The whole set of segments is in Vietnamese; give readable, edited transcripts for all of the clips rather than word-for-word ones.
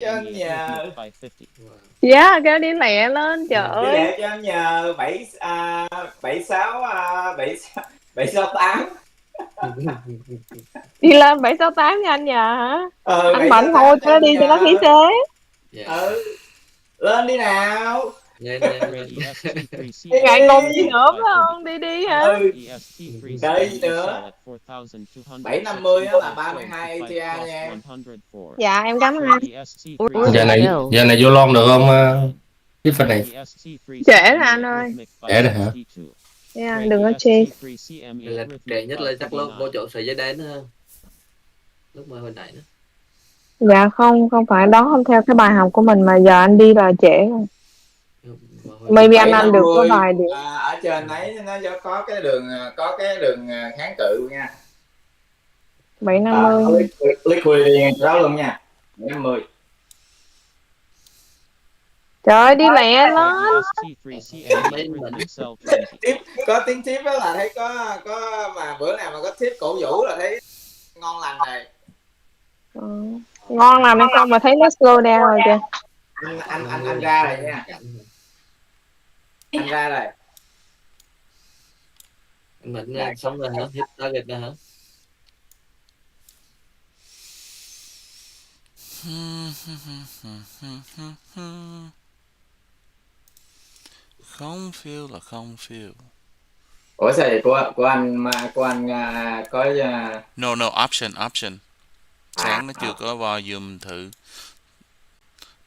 cho anh nhờ. Dạ, kêu đi lẹ lên, trời Đi ơi. lẹ cho anh nhờ. 76 768. Đi lên 768 nha anh nhờ hả? Anh Bảy mạnh sáu thôi tám cho cho nó anh đi cho nó khí nhờ. xế. Ừ, lên đi nào. Thì ngại ngùng gì nữa phải không? Đi đi hả? Ừ, đợi gì nữa. 750 á là 32 ATR nha em. Dạ em cảm ơn anh. Giờ này vô lon được không Tiffany? Trễ rồi anh ơi. Để đây hả? Dạ, đừng có chê. Là trễ nhất là chắc lúc vô chỗ sợi dây đen nữa, lúc mà hồi nãy nữa. Dạ không, không phải đó không theo cái bài học của mình mà giờ anh đi là trễ rồi. Maybe anh ăn được có 750 vài điểm. ở trên đấy nó có cái đường, kháng cự nha. 750. Liquid đó luôn nha. 750. Trời ơi đi lẹ lên. Tiếp có tiếng tiếp đó là thấy có mà bữa nào mà có tiếp cổ vũ là thấy ngon lành rồi. Ngon làm hay không mà thấy nó slow down rồi kìa. Anh ra rồi nha. Anh ra rồi. Mình xong rồi hả? Hit target rồi hả? Không feel là không feel. Ủa sao vậy của anh có No option. Sáng nó chưa có volume thử.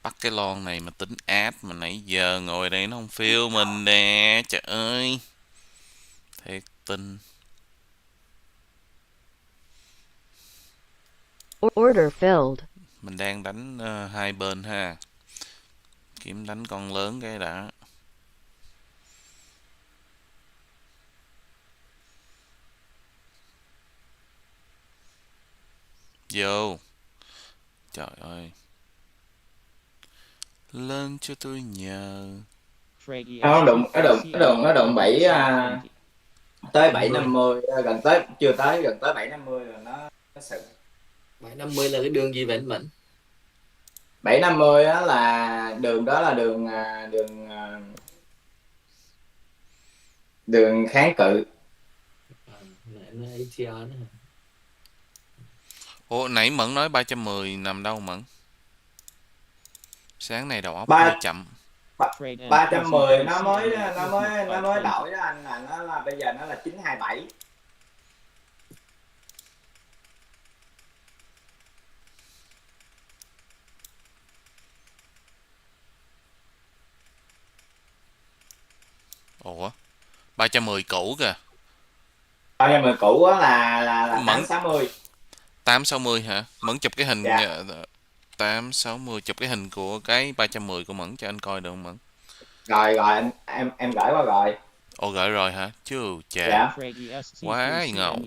Bắt cái lon này mà tính áp mà nãy giờ ngồi đây nó không feel mình nè, trời ơi. Thiệt tình. Order filled. Mình đang đánh hai bên ha. Kiếm đánh con lớn cái đã. Vô. Trời ơi. Lên cho tôi nhờ. nó đụng 7 tới 750, chưa tới, gần tới 750 rồi nó sừng. 750 là cái đường gì vậy anh Mẫn? 750 á là đường, đó là đường kháng cự. Ủa nãy Mẫn nói 310 nằm đâu Mẫn? Sáng này đầu óc hơi chậm. 310 nó mới đổi đó anh, là nó là bây giờ nó là 927. Ủa 310 cũ kìa. 310 cũ á là Mẫn 860. 860 hả? Mẫn chụp cái hình. Dạ. 860 chụp cái hình của cái 310 của Mẫn cho anh coi được không Mẫn? Rồi em gửi qua rồi. Ồ gửi rồi hả? Chứ chà. Dạ. Quá ngầu.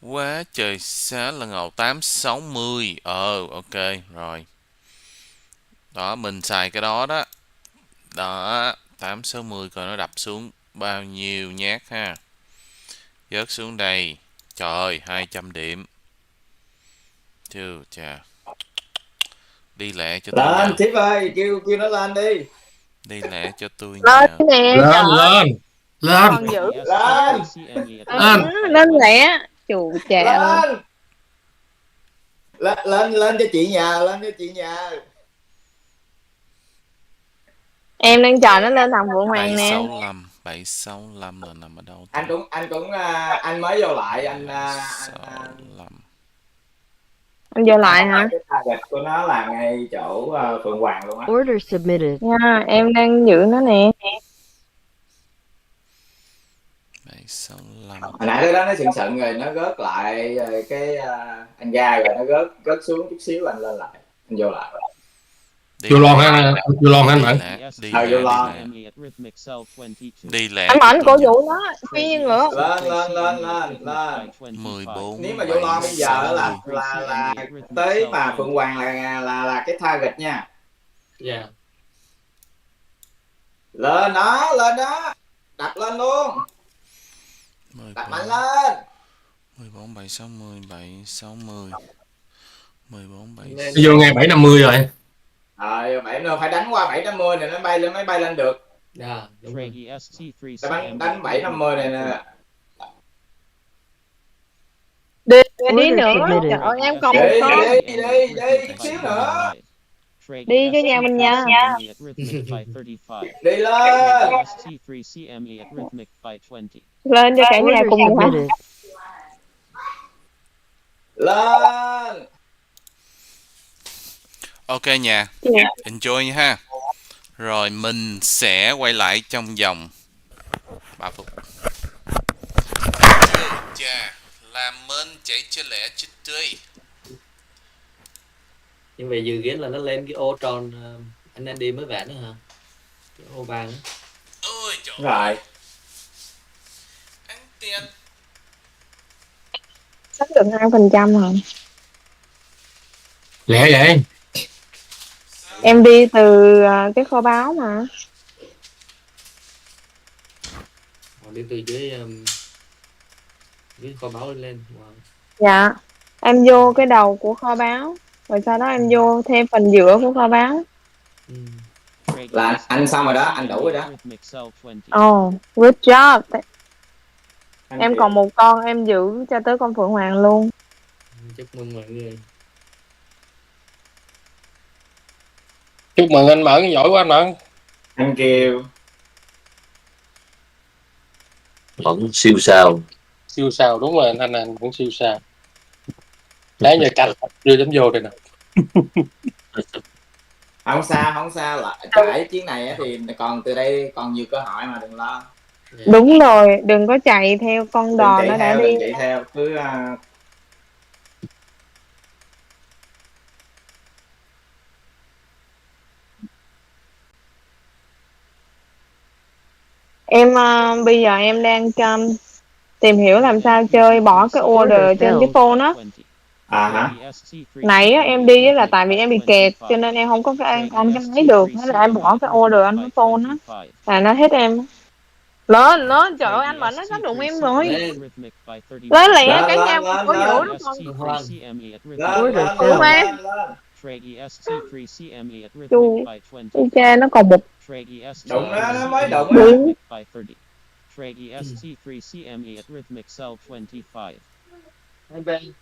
Quá trời xá là ngầu. 860. Ok rồi. Đó mình xài cái đó đó. Đó 860 coi nó đập xuống bao nhiêu nhát ha. Rớt xuống đây. Trời ơi 200 điểm. Chứ chà. Đi lẹ cho tôi Lên nhờ. Thiếp ơi, kêu nó lên đi. Đi lẹ cho tôi Lên nhờ. nè trời. Còn giữ. Lên. Lên lẹ. Chù chà luôn. Lên cho chị nhờ, lên cho chị nhờ. Em đang chờ nó lên thằng Phượng Hoàng nè. 765 là nằm ở đâu ta? Anh cũng anh mới vô lại, anh 765. Anh vô lại hả? cái target của nó là ngay chỗ Phượng Hoàng luôn á. Order submitted. Nha, em đang giữ nó nè. 765. Hồi nãy cái đó nó sừng rồi nó rớt lại rồi cái anh ra rồi nó rớt xuống chút xíu, anh lên lại, anh vô lại. Vô lon hả? Vô lon hả anh Mẫn? Đi lẹ. Anh Mạnh cổ vũ nó phi ngựa. Lên 14. Nếu mà vô lo bây giờ là tới mà Phượng Hoàng là cái target nha. Dạ. Lên đó đập lên luôn. 14. Đập mạnh lên. 14 760 760 14 7 Lên. Vô ngay 750 rồi. Bảy nó phải đánh qua 750 này nó mới bay lên được. Dạ, đúng rồi. Đánh 750 này nè. Đi đi Order nữa. submitted. Trời ơi, em còn một con. Đi chút xíu nữa. Đi cho nhà mình nha. Đi lên. Lên cho cả nhà Order cùng nhau. submitted. Lên. Ok nha, enjoy nha ha. Rồi mình sẽ quay lại trong vòng 3 phút. Chà, làm ơn chạy cho lẹ chút tươi. Nhưng về dự kiến là nó lên cái ô tròn anh Andy mới vẽ nữa hả? Cái ô vàng á. Ôi trời Rồi. ơi. Ăn tiền. Sắp được 2% rồi. Lẹ vậy. Em đi từ cái kho báu mà. Họ đi từ dưới kho báu lên. Wow. Dạ. Em vô cái đầu của kho báu. Rồi sau đó em vô thêm phần giữa của kho báu. Là anh xong rồi đó, anh đủ rồi đó. Oh, good job. Anh Em kìa. còn một con em giữ cho tới con Phượng Hoàng luôn. Chúc mừng mọi người. Chúc mừng anh Mẫn, giỏi quá anh Mẫn. Anh Kiều. Vẫn siêu sao. Siêu sao, đúng rồi anh cũng siêu sao. Nãy giờ canh đưa chấm vô đây nè. Không sao lại trải chuyến này thì còn từ đây còn nhiều cơ hội mà đừng lo. Đúng rồi, đừng có chạy theo con đò nó đã đi. Đừng chạy theo, cứ Em bây giờ em đang tìm hiểu làm sao chơi bỏ cái order trên cái phone á. hả? Nãy á, em đi á là tại vì em bị kẹt cho nên em không có cái on cái máy được, thế là em bỏ cái order trên cái phone á, là nó hết em. Lên trời ơi, anh Mạnh nó sắp đụng em rồi. Lên lẹ cả nhà Lên cổ vũ lên. đúng không? Order Đúng filled. em. Chu cha nó còn một. Đụng nó mới đụng á. Đúng. Hai bên.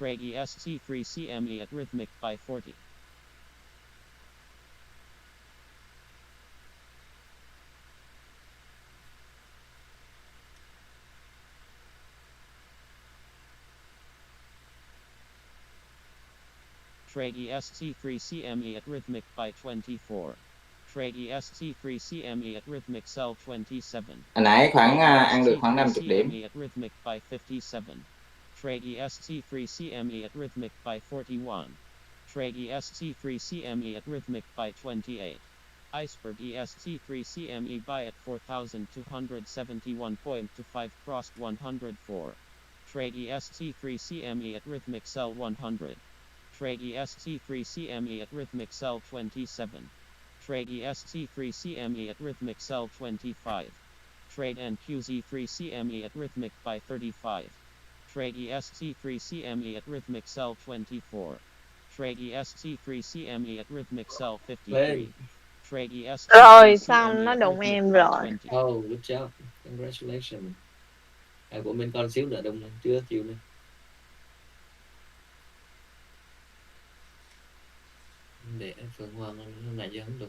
Trade ST3CME at rhythmic by 40. Trade EST3CME at rhythmic by 24. Trade EST3CME at rhythmic cell 27. Hồi nãy khoảng ăn được khoảng 50 điểm. at rhythmic by 57. Trade EST3CME at rhythmic by 41. Trade EST3CME at rhythmic by 28. Iceberg EST3CME buy at 4,271.25 crossed 104. Trade EST3CME at rhythmic cell 100. Trade EST3CME at rhythmic cell 27. Trade EST3CME at rhythmic cell 25. Trade NQZ3CME at rhythmic by 35. Trade EST3CME at rhythmic cell 24. Trade EST3CME at rhythmic cell 53. Trade Rồi xong nó đụng em rồi. Oh, good job. Congratulations. Của mình còn xíu nữa đụng này, chưa chịu nữa. Để Phượng Hoàng hôm nay giờ không đụng.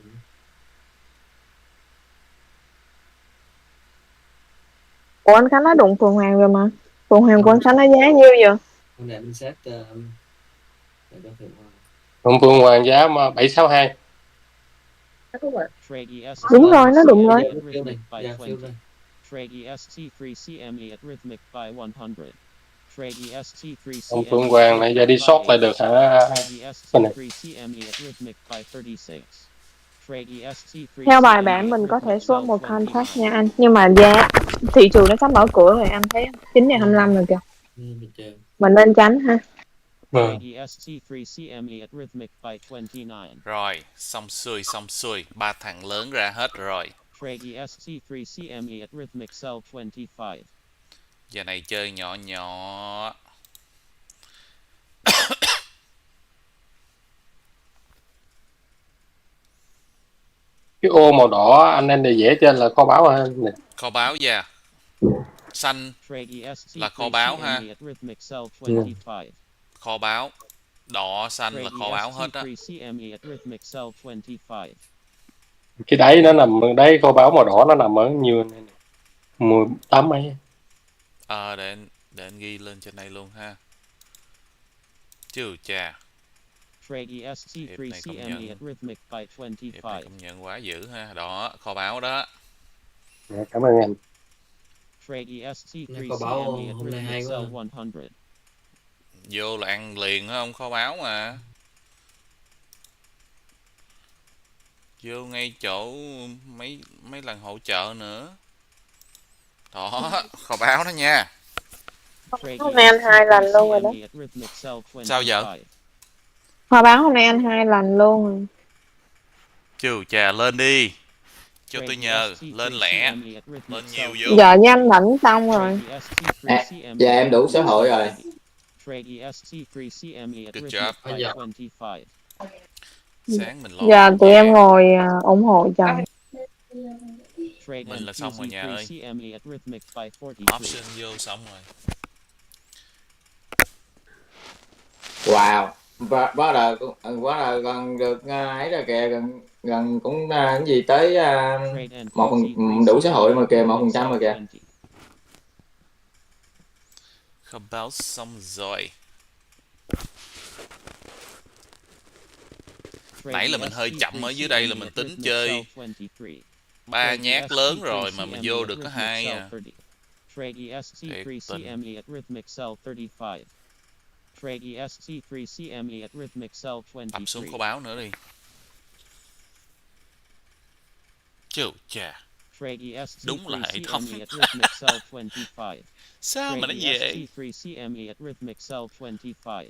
Ủa anh Khánh nó đụng Phượng Hoàng rồi mà. Phượng Hoàng của anh Khánh nó giá nhiêu vậy? Hôm nay mình set để cho Phượng Hoàng. Còn Phương Hoàng giá 762. Đúng rồi, nó đụng rồi. Trade EST3CME at rhythmic by 100. Trade EST3CME. Còn Phương Hoàng này giờ đi short lại được hả? Theo bài bản mình có thể short một contract nha anh, nhưng mà giá thị trường nó sắp mở cửa rồi, anh thấy 9:25 rồi kìa. Mình nên tránh ha. Vâng. Trade EST3 CME at rhythmic by 29. Rồi, xong xuôi, ba thằng lớn ra hết rồi. Trade EST3 CME at rhythmic cell 25. Giờ này chơi nhỏ nhỏ. Cái ô màu đỏ anh em để vẽ trên là kho báu ha. Kho báo ra. Xanh Trade EST3 là kho báo ha. CME at rhythmic cell 25. Kho báo. Đỏ xanh là kho báo hết á. Trade EST3 CME at rhythmic cell 25. Cái đáy nó nằm đáy kho báu màu đỏ nó nằm ở nhiêu này, 18 mấy. Để anh ghi lên trên đây luôn ha. Chứ chà. Trade EST3 CME at rhythmic by Hiệp này 25. công nhận quá dữ ha. Đó, kho báo đó. Dạ, cảm ơn anh. Trade EST3 Kho báu CME at hôm nay rhythmic hay quá. cell 100. Vô là ăn liền hả không? Kho báo mà. Vô ngay chỗ mấy lần hỗ trợ nữa. Đó, kho báo đó nha. Hôm nay anh 2 lần luôn rồi đó. Sao giờ? Kho báo hôm nay anh 2 lần luôn rồi. Chù chà, lên đi. Cho tôi nhờ, lên lẹ. Lên nhiều vô. Giờ nhanh lãnh xong rồi. Dạ em đủ xã hội rồi. Good job. Sáng mình lo. Giờ tụi em ngồi ủng hộ chồng. Mình là xong rồi nhà ơi. Option vô xong rồi. Wow, quá là gần được ấy rồi kìa, gần cũng cái gì tới đủ xã hội mà kìa, 1% mà kìa. Kho báo xong rồi. Nãy là mình hơi chậm ở dưới đây là mình tính chơi 3 nhát lớn rồi mà mình vô được có 2 à. Trade EST3 CME at rhythmic cell 35. Trade EST3 CME at rhythmic cell Tập xuống 23. kho báo nữa đi. Chù chà. Trade EST3 Đúng là hệ thống. CME at rhythmic cell 25. Sao mà nó dễ? EST3 CME at rhythmic cell 25.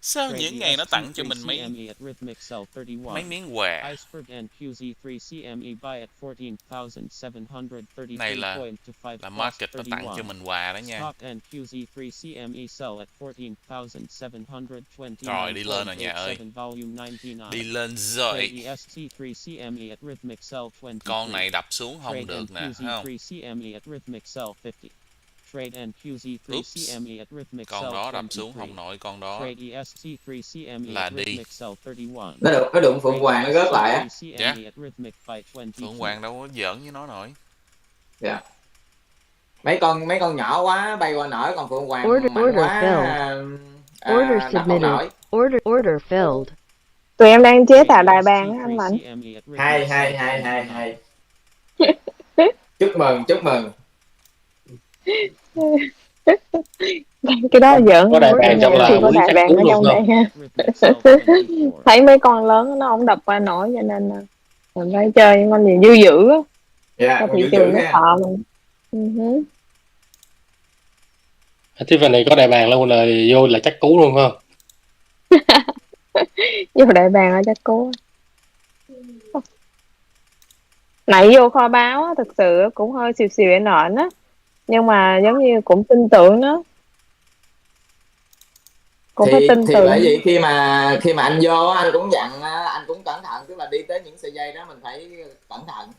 Sao những ngày nó tặng cho mình mấy miếng quà? Iceberg and QZ3 CME buy at 14,733 Này là point market nó tặng cho mình quà đó nha. Stock and QZ3 CME sell at 14,729. Rồi đi lên rồi nhà ơi. Volume 99. Đi lên rồi. EST3 CME at rhythmic cell 23. Con này đập xuống không được nè, thấy không? QZ3 CME at rhythmic cell 50. Trade and QZ3 CME at rhythmic cell con đó đập 23. xuống không nổi, con đó Trade EST3 CME là at đi. rhythmic cell 31. Nó đụng Phượng Hoàng nó rớt lại á. Dạ. Phượng Phượng Hoàng đâu có giỡn với nó nổi. Dạ. Mấy con nhỏ quá bay qua nổi, còn Phượng Hoàng Order quá Order đập không submitted. nổi. Order filled. Tụi em đang chế tạo đại bàng á anh Mạnh. Hay. Chúc mừng. Cái đó giỡn. Có đại bàng trong là có đại bàng ở trong đây ha. Thấy mấy con lớn nó không đập qua nổi cho nên mình phải chơi những con gì dư dữ á. Dạ, Cho thị trường nó sợ mình. Cái phần này có đại bàng luôn là vô là chắc cú luôn không? Vô đại bàng là chắc cú. Nãy vô kho báo á, thực sự cũng hơi xìu nện á, nhưng mà giống như cũng tin tưởng nó, cũng phải tin tưởng. Bởi vì khi mà anh vô anh cũng dặn, anh cũng cẩn thận, tức là đi tới những sợi dây đó mình phải cẩn thận.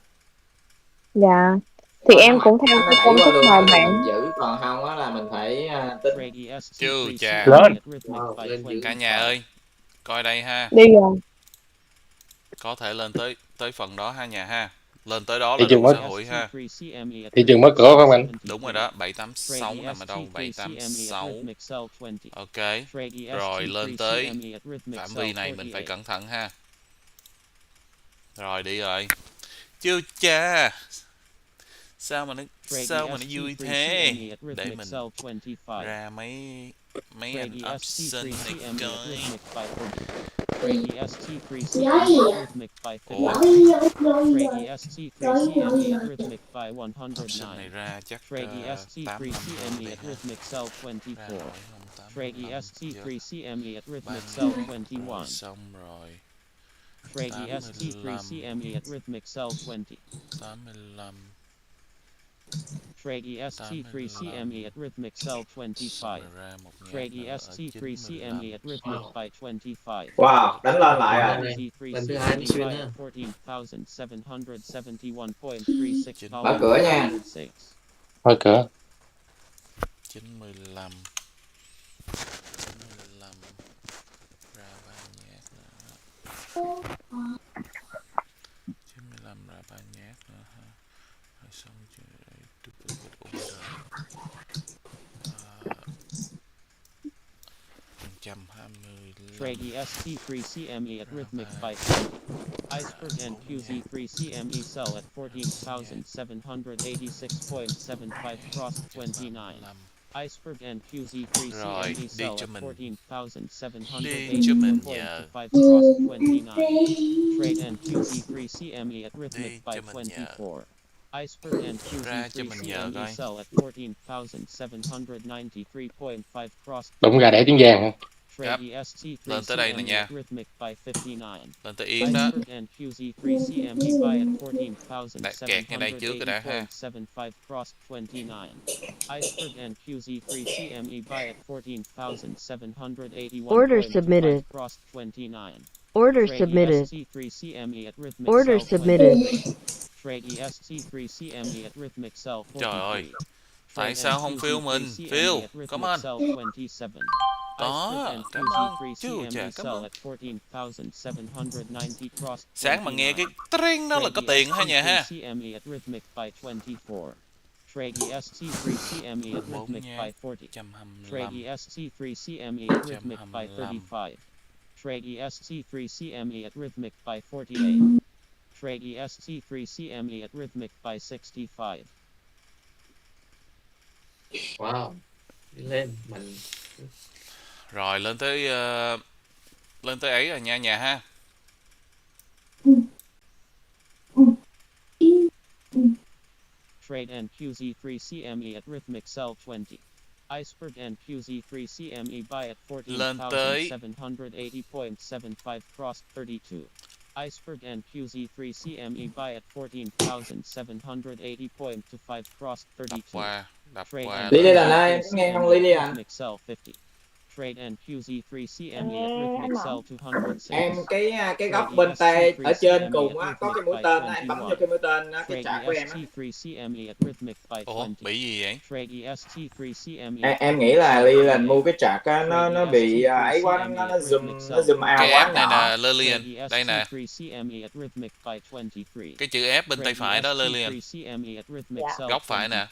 Dạ thì Còn em cũng theo cái công thức bài bản giữ, còn không á là mình phải tin. Chứ chà. Lên. Cả nhà ơi, coi đây ha. đi rồi. Có thể lên tới phần đó ha nhà ha. Lên tới đó Thị là trường đủ mới- xã hội ha. Thị trường mở cửa không anh? Đúng rồi đó, 786 nằm ở đâu? 786. Ok. Rồi lên tới phạm vi này mình phải cẩn thận ha. Rồi đi rồi. Chứ cha. Sao mà nó vui thế? Để mình ra mấy anh option này coi. Ủa, option này ra chắc 8 năm. Ra rồi không? Trade 85 EST3 CME at Rhythmic Cell 31 rồi 21. xong rồi. Trade 85 EST3 CME at Rhythmic Cell 20. 85 Trade EST3 CME at Rhythmic Cell xong 25. rồi ra một nhát Trade nữa ở EST3 95. CME at Rhythmic by 25. Wow, đánh lên lại Trade rồi. EZ3 Lần thứ hai nó CME xuyên by ha. at 14,771.36 Mở cửa nha. 106. Thôi cửa. 95 95 ra ba nhát nữa. 95 ra ba nhát nữa ha. Rồi xong rồi duplicate order. 125. Trade EST3 CME at Rhythmic by 20. Iceberg and QZ3 CME sell at 14,786.75 cross 29. Iceberg and QZ3 Rồi, CME đi sell cho at mình. 14,784.25 cross 29. Trade and QZ3 CME at Rhythmic Đi by cho mình nhờ. 24. Iceberg and Ra cho QZ3 mình nhờ CME coi. sell at 14,793.5 cross Đúng gà đẻ tiếng vàng hả? Trade EST3 Lên tới đây nè CME nha. at Rhythmic by 59. Lên tới Yến đó. Iceberg and QZ3 CME buy at Kẹt ngay đây trước cái đã ha. 14,780.75 cross 29. Iceberg and QZ3 CME buy at 14,781.25 cross 29. Order Trade submitted. EST3 CME at Rhythmic Order Cell submitted. 23. Trade EST3 CME at Rhythmic Cell 43. Trời ơi. Tại Trade sao and không phiêu QZ3 mình? CME Phiêu. at Rhythmic Come on. Cell 27. Đó, Iceberg and cảm ơn. QZ3 Chú CME chà, cảm sell ơn. at 14,790 cross 29. Sáng mà nghe cái tring đó là có tiền ha nhà ha. CME at Rhythmic by 24. Trade EST3 CME at Rhythmic by 40. Trade 125. EST3 CME at Rhythmic by 35. Trade EST3 CME at Rhythmic by 48. Trade EST3 CME at Rhythmic by 65. Wow. Đi lên mình. Rồi lên tới ấy rồi nha nhà ha. Trade and QZ3 CME at Rhythmic Cell 20. Iceberg and QZ3 CME buy at 14,780.75 cross 32. Iceberg and QZ3 CME buy at 14,780.25 cross 32. Đập Trade qua. and Lý Liên Anh ơi, QZ3 em nghe không Lý CME Liên at Anh? Rhythmic Cell 50. Trade and QZ3 CME at Rhythmic Cell 206. Em cái góc bên tay ở trên cùng á có cái mũi tên á, em bấm vô cái mũi tên á, cái chart của em á. Ủa, bị gì vậy? Em nghĩ là Lý Liên mua cái chart á, nó bị ấy quá, nó zoom out Cái quá F này nhỏ. nè Lillian, đây nè. Cái chữ F bên tay phải đó Lillian. Góc phải nè.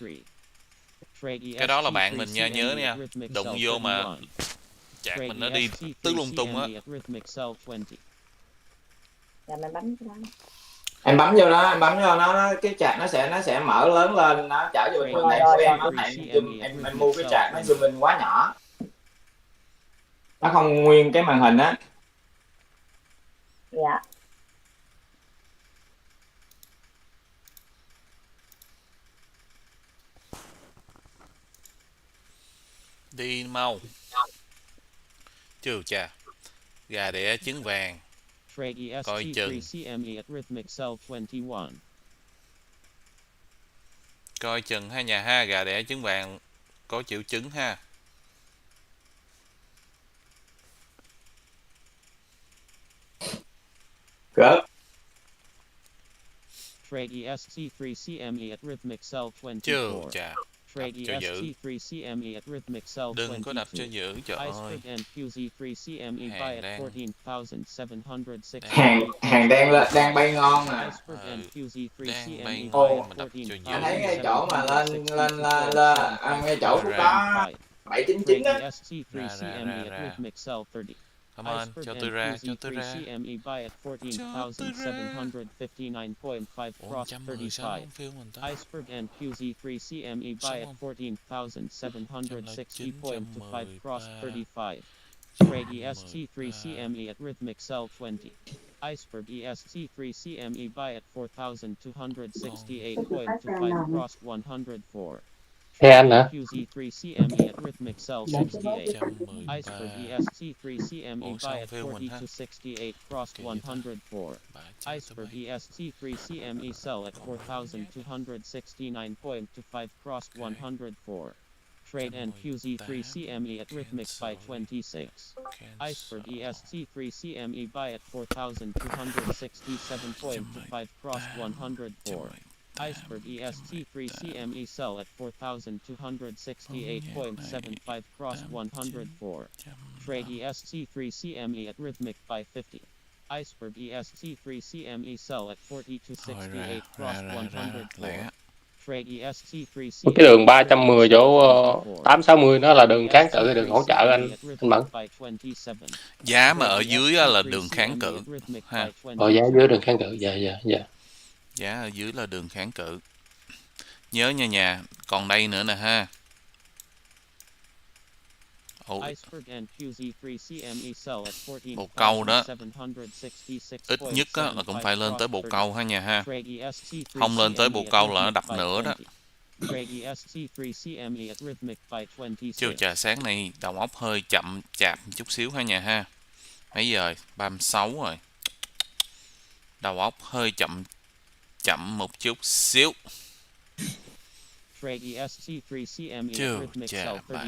Cái đó là bạn mình nha, nhớ nha. Đụng vô mà chạc mình nó đi tứ lung tung á. Dạ mình bấm cái đó. Em bấm vô đó, cái chart nó sẽ mở lớn lên, nó trở về phần đèn của em, nó tại em mua cái chart nó zoom in quá nhỏ, nó không nguyên cái màn hình á. Dạ. Đi mau. Chừ chà. Gà đẻ trứng vàng. Coi chừng. Coi chừng ha nhà ha, gà đẻ trứng vàng có triệu chứng ha. Gớp. Trade EST3 CME at Rhythmic Cell 24. Chừ chà. Trade cho giữ. EST3 CME at Rhythmic Cell 22. Đừng có đập cho giữ, trời ơi. Iceberg and QZ3 CME buy at 14,760. Hàng đang bay ngon nè. Iceberg and QZ3 CME buy Ồ, at anh thấy ngay chỗ mà lên ngay chỗ cũng có 799 đó. EST3 CME at Rhythmic Cell 30. Come on, cho tôi ra, cho tôi ra. CME buy at 14,759.5 cross 35. Iceberg and QZ3 CME buy at 14,760.5 cross 35. Trade EST3 CME at Rhythmic Cell 20. Iceberg EST3 CME buy at 4,268.25 cross 104. Thế anh hả? QZ3CME at Rhythmic Cell 68. 113. Iceberg EST3CME Ủa, buy sao at phiêu mình 40 ha? to 68 crossed Kỳ vậy ta? 104. Iceberg EST3CME sell at 4,269.5 crossed 104. Trade and QZ3CME at Rhythmic by 26. Iceberg EST3CME buy at 4,267.5 crossed 104. Iceberg EST3CME sell at 4,268.75 crossed 104. Trade EST3CME at Rhythmic by 50. Iceberg EST3CME sell at 40 to Thôi 68 crossed 104. lẻ. Trade EST3CME Cái đường at 310 Rhythmic chỗ sell 24. 860 nó là đường kháng cự hay Trade đường hỗ trợ anh EST3CME Mẫn? at Rhythmic by 27. Giá mà ở Trade dưới á là đường kháng EST3CME cự at Rhythmic ha. by Ở giá 22. dưới đường kháng cự. Dạ. Giá ở dưới là đường kháng cự. Nhớ nha, còn đây nữa nè ha. Ủa, Iceberg and QZ3CME sell at 14. bồ câu đó ít nhất á, là cũng phải lên tới bồ câu ha nha ha. Không lên tới bồ câu là nó đập nữa đó. Chiều trà sáng này đầu óc hơi chậm chạp một chút xíu ha nhà ha. Mấy giờ 36 rồi. Đầu óc hơi chậm một chút xíu. Chiều trà bà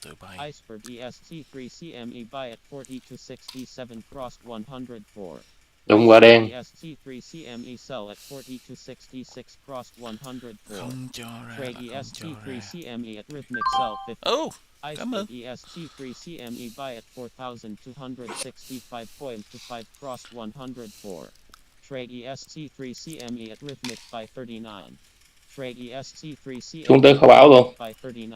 tụi bay. Iceberg EST3CME buy at 40 to 67 crossed 104. Đúng quả đen. EST3CME sell at 40 to 66 crossed 104. Không cho ra Trade là không cho ra. EST3CME at Rhythmic sell 50. Oh, cảm ơn. Iceberg EST3CME buy at 4,265.25 crossed 104. Trade EST3CME at Rhythmic by 39. Trade EST3CME Xuống tới kho báu luôn. by 39.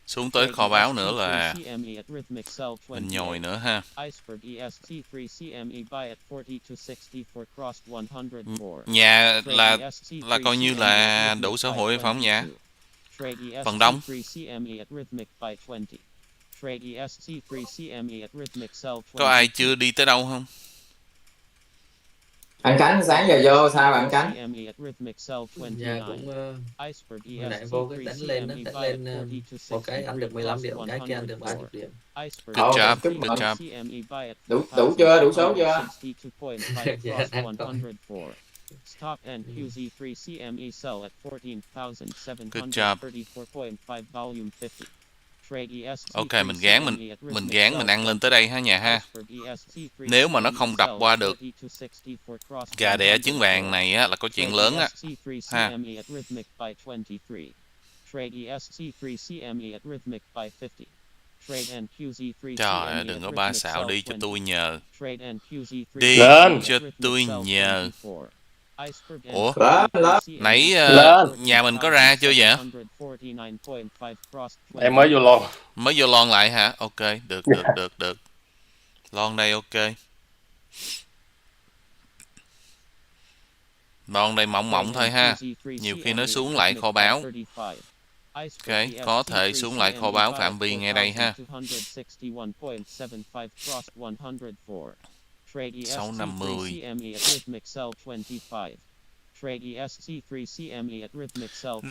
Xuống tới kho báu nữa là EST3CME at Rhythmic sell mình 28. nhồi nữa ha. Iceberg EST3CME buy at 40 to 64 crossed 104. Nhà là coi như là đủ xã hội phải không nhà? Phần đông. Có ai chưa đi tới đâu không? Anh Khánh sáng giờ vô sao bạn Khánh? Dạ cũng hồi nãy vô cái đánh lên một cái anh được 15 điểm, cái kia anh được 30 điểm. Good job, chúc good mừng. job. Đủ chưa? Đủ số chưa? Dạ đang có. Stop and QZ3CME sell at 14,734.5 volume 50. Ok, mình gán mình ăn lên tới đây ha nhà ha. Nếu mà nó không đập qua được gà đẻ trứng vàng này á, là có chuyện lớn á ha. Trời ơi, đừng có ba xạo, đi cho tôi nhờ. Đi Lên. cho tôi nhờ. Ủa, Lên. nãy Lên. nhà mình có ra chưa vậy? Em mới vô lon. Mới vô lon lại hả? Ok, được. Lon đây ok. Lon đây mỏng thôi ha. Nhiều khi nó xuống lại kho báu. Ok, có thể xuống lại kho báu phạm vi ngay đây ha. 650.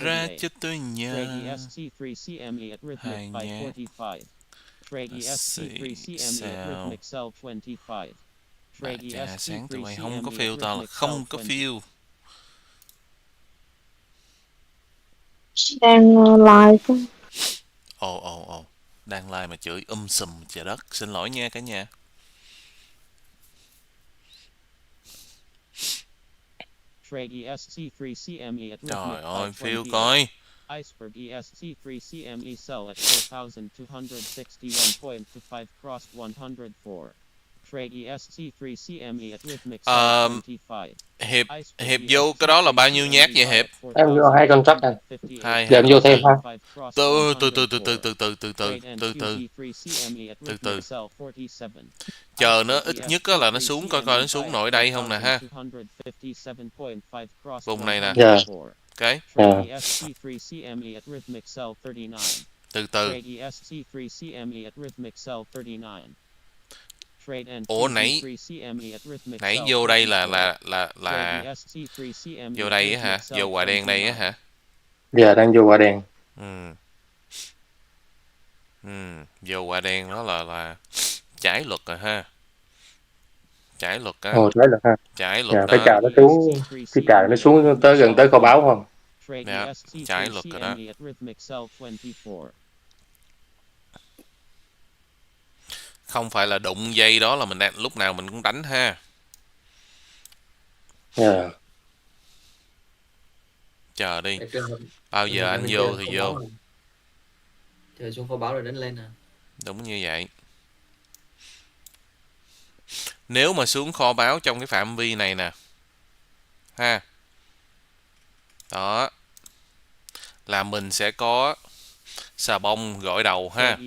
Ra cho tôi nhờ. Hai nhé. Sao? Bà cha sáng tụi mày không có phiêu, tao là không có phiêu. Đang live. Ồ. Đang live mà chửi sùm trời đất. Xin lỗi nha cả nhà. Trời ơi, phiêu coi. Iceberg EST3CME sell at 4,261.25 crossed 104. Trade EST3CME at Rhythmic sell 25. Hiệp vô cái đó là bao nhiêu nhát vậy Hiệp? Em vô 2 contract anh. Hai Giờ em vô thêm ha. từ chờ nó ít nhất là nó xuống, coi nó xuống nổi đây không nè ha. Vùng này nè. Dạ. Ok. Từ ủa nãy vô đây là vô đây á hả? Vô quả đen đây á hả? Giờ đang vô quả đen. Vô quả đen đó là trái luật rồi ha. Trái luật á. Ồ, trái luật ha. Trái luật Cái đó. chà nó xuống, cái chà nó xuống tới gần tới kho báu không? Dạ, trái luật rồi đó. Không phải là đụng dây đó là mình đang, lúc nào mình cũng đánh ha. Chờ đi. Bao giờ anh vô thì vô. Chờ xuống kho báu rồi đánh lên nè. Đúng như vậy. Nếu mà xuống kho báu trong cái phạm vi này nè ha, đó là mình sẽ có xà bông gội đầu ha.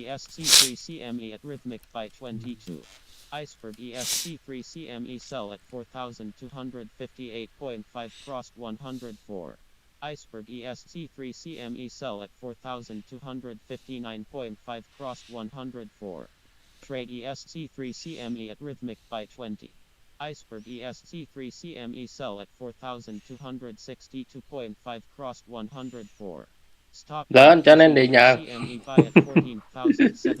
Iceberg ESC3 CME sell at 4,258.5 crossed 104. Iceberg ESC3 CME sell at 4,259.5 crossed 104. Trade ESC3 CME at rhythmic by 20. Iceberg ESC3 CME sell at 4,262.5 crossed 104. Lên cho nên đi nhờ.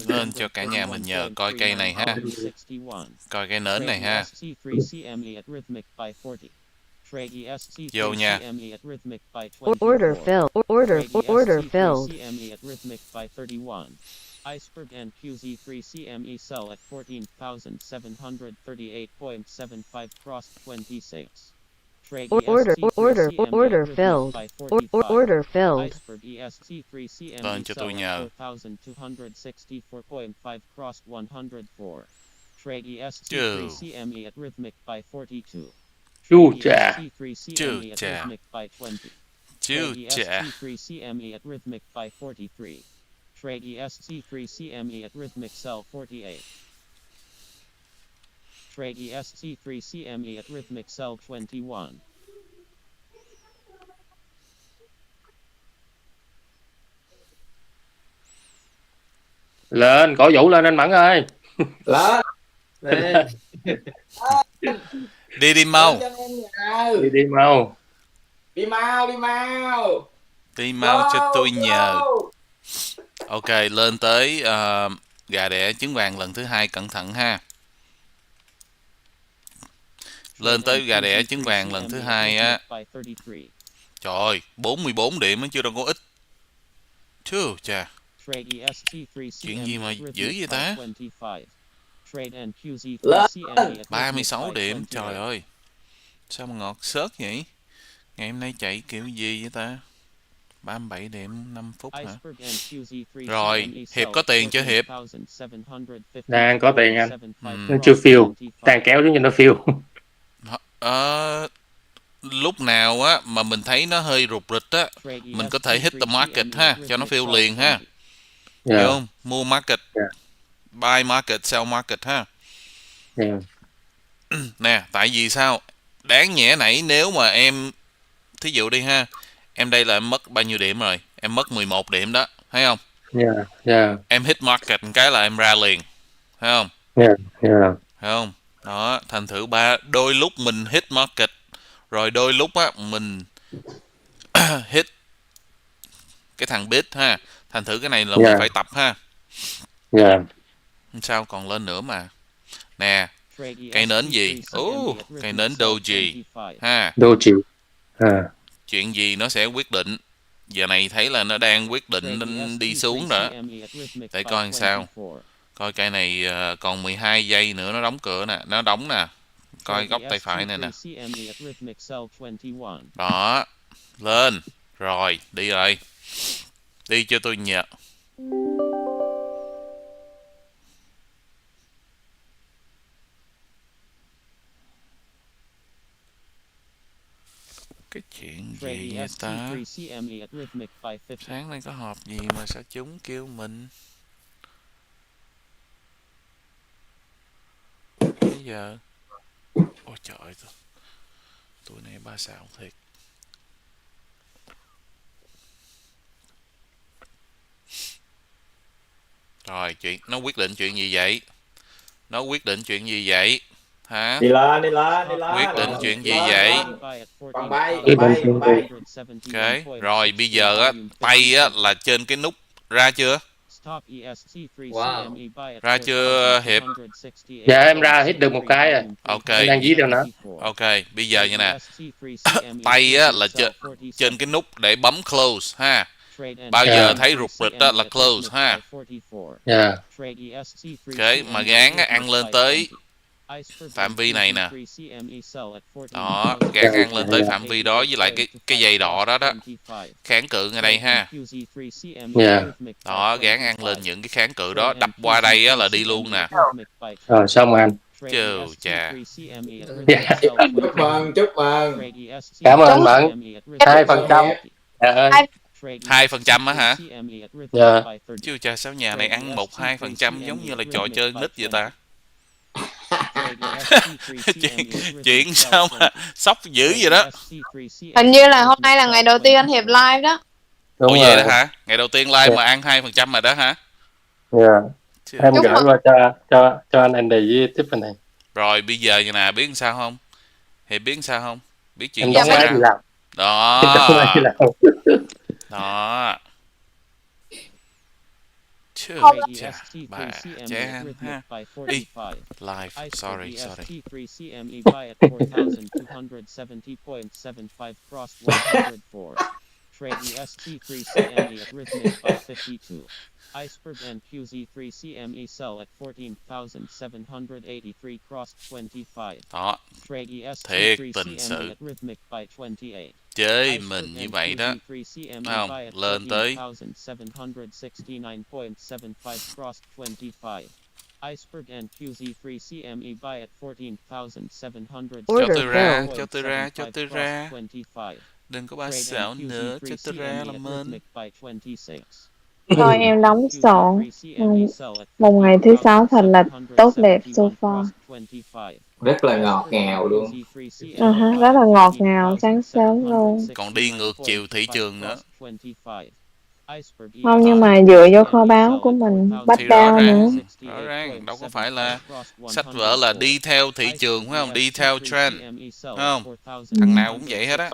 Lên cho cả nhà mình nhờ coi cây này ha. Coi cây nến này ha. Vô nha. Order filled. Order filled. Iceberg and QZ3 CME sell at 14,738.75 crossed 26. Order filled. Order filled. Lên cho tôi nhờ. Chù. Chù chà. Chù chà. Chù chà. Trade ESC3 CME at rhythmic sell 48. Trade ESC3 CME at rhythmic sell 21. Lên, cổ vũ lên anh Mẫn ơi. Lên. Đi mau. Đi mau. Đi mau. Đi mau cho tôi nhờ. Ok, lên tới gà đẻ trứng vàng lần thứ hai, cẩn thận ha. Lên tới gà đẻ trứng vàng lần thứ hai á. Trời ơi, 44 điểm á, chưa đâu có ít. Chứ chà. Chuyện gì mà dữ vậy ta? 36 điểm, trời ơi. Sao mà ngọt xớt vậy? Ngày hôm nay chạy kiểu gì vậy ta? 37 điểm 5 phút hả? Rồi, Hiệp có tiền chưa Hiệp? Đang có tiền anh. Nó chưa phiêu. Đang kéo xuống cho nó phiêu. Lúc nào á mà mình thấy nó hơi rụt rịch á, mình có thể hit the market ha, cho nó phiêu liền ha. Hiểu không? Mua market, buy market, sell market ha. Nè, tại vì sao? Đáng nhẽ nãy nếu mà em, thí dụ đi ha, em đây là em mất bao nhiêu điểm rồi? Em mất 11 điểm đó, thấy không? Em hit market một cái là em ra liền, thấy không? Thấy không? Đó, thành thử đôi lúc mình hit market, rồi đôi lúc á mình hit cái thằng bid ha. Thành thử cái này là mình phải tập ha. Sao còn lên nữa mà. Nè, cây nến gì? Cây nến doji ha. Chuyện gì nó sẽ quyết định. Giờ này thấy là nó đang quyết định đi xuống rồi. Để coi làm sao. Coi cây này còn 12 giây nữa nó đóng cửa nè, nó đóng nè. Coi góc tay phải này nè. Đó, lên. Rồi, đi rồi. Đi cho tôi nhờ. Cái chuyện gì vậy ta? Sáng nay có họp gì mà sao chúng kêu mình? Bây giờ ôi trời ơi, tụi này ba xạo thiệt. Rồi, nó quyết định chuyện gì vậy? Nó quyết định chuyện gì vậy? Hả? Đi lên. Quyết định chuyện gì vậy? Còn bay. Ok, rồi bây giờ á, tay á là trên cái nút ra chưa? Top EST3 Wow. CME buy at Ra chưa Hiệp? 4,268. Dạ em ra hit được một cái rồi. Ok. Em đang dí theo nó. Ok, bây giờ như nè. EST3 CME Tay á là sell trên cái nút để bấm close ha. Trade and Bao giờ Dạ. thấy rụt rịch á là close ha. Dạ. Trade EST3 Ok, mà gán á, ăn lên tới phạm vi này nè. Đó, gán ăn lên tới phạm vi đó với lại cái dây đỏ đó đó. Kháng cự ngay đây ha. Dạ. Đó, gán ăn lên những cái kháng cự đó, đập qua đây á là đi luôn nè. Rồi xong anh. Chừ chà. Dạ. Chúc mừng, chúc mừng. Cảm ơn anh Mẫn. 2%. Dạ ơi. 2% á hả? Dạ. Chứ chà, sao nhà này ăn 1-2% giống như là trò chơi nít vậy ta? chuyện sao mà sốc dữ vậy đó. Hình như là hôm nay là ngày đầu tiên anh Hiệp live đó. Đúng Ủa rồi. vậy đó hả? Ngày đầu tiên live Dạ. mà ăn 2% rồi đó hả? Dạ. Chứ- Em Chúc gửi mừng. qua cho anh Andy với Tiffany. Rồi bây giờ như nè, biết làm sao không? Hiệp biết làm sao không? Biết chuyện Em gì đóng xảy máy ra đi không? làm. Em đóng máy đi Đó. làm. Đó. Chứ Không. chà, bà chán ha. Ý, live, sorry. EST3 CME buy at 4,270.75 cross 104. Trade EST3 CME at Rhythmic by 52. Iceberg and QZ3 CME sell at 14,783 cross 25. Đó, Trade thiệt EST3 tình CME sự. at Rhythmic by 28. Chơi mình như vậy đó. Không, lên tới 14,769.75 cross 25. Iceberg and QZ3 CME buy at 14,700. Cho tôi ra. Đừng có ba xạo nữa, cho tôi ra là mình. Thôi em đóng sổ. Một ngày thứ 6 thật là tốt đẹp so far. Rất là ngọt ngào luôn. Rất là ngọt ngào, sáng sớm luôn. Còn đi ngược chiều thị trường nữa. Không, nhưng mà dựa vô kho báu của mình, bắt Thì đao nữa. rõ ràng, đâu có phải là sách vở là đi theo thị trường phải không? Đi theo trend, phải không? Thằng nào cũng vậy hết á.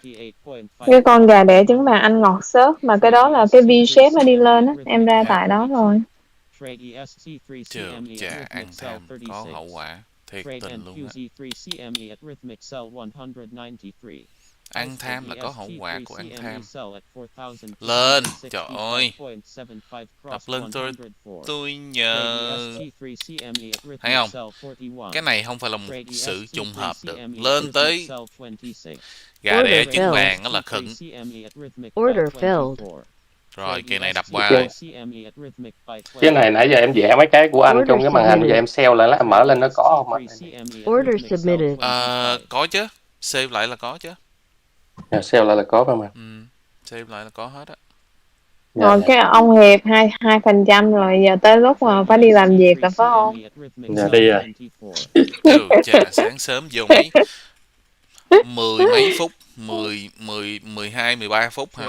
Cái con gà đẻ trứng vàng anh ngọt xớt, mà cái đó là cái V-shape nó đi lên á, em ra tại đó rồi. Trường chà, ăn tham có hậu quả. Thiệt tình luôn á. Ăn tham là có hậu quả của ăn tham. Lên, trời ơi. Đọc lên tôi nhờ. Thấy không? Cái này không phải là một sự trùng hợp được. Lên tới gà đẻ trứng vàng đó là khẩn. Order filled. Rồi kỳ này đập qua rồi. Cái này nãy giờ em vẽ mấy cái của anh trong cái màn hình, giờ em sell lại em mở lên nó có không ạ? Order submitted. Có chứ. Save lại là có chứ. Dạ, sell lại là có phải không ạ? Save lại là có hết á. Rồi cái ông Hiệp 2% rồi, giờ tới lúc mà phải đi làm việc rồi phải không? Dạ đi rồi. Chà, sáng sớm vô mấy 10 mấy phút, 12, 13 phút hả?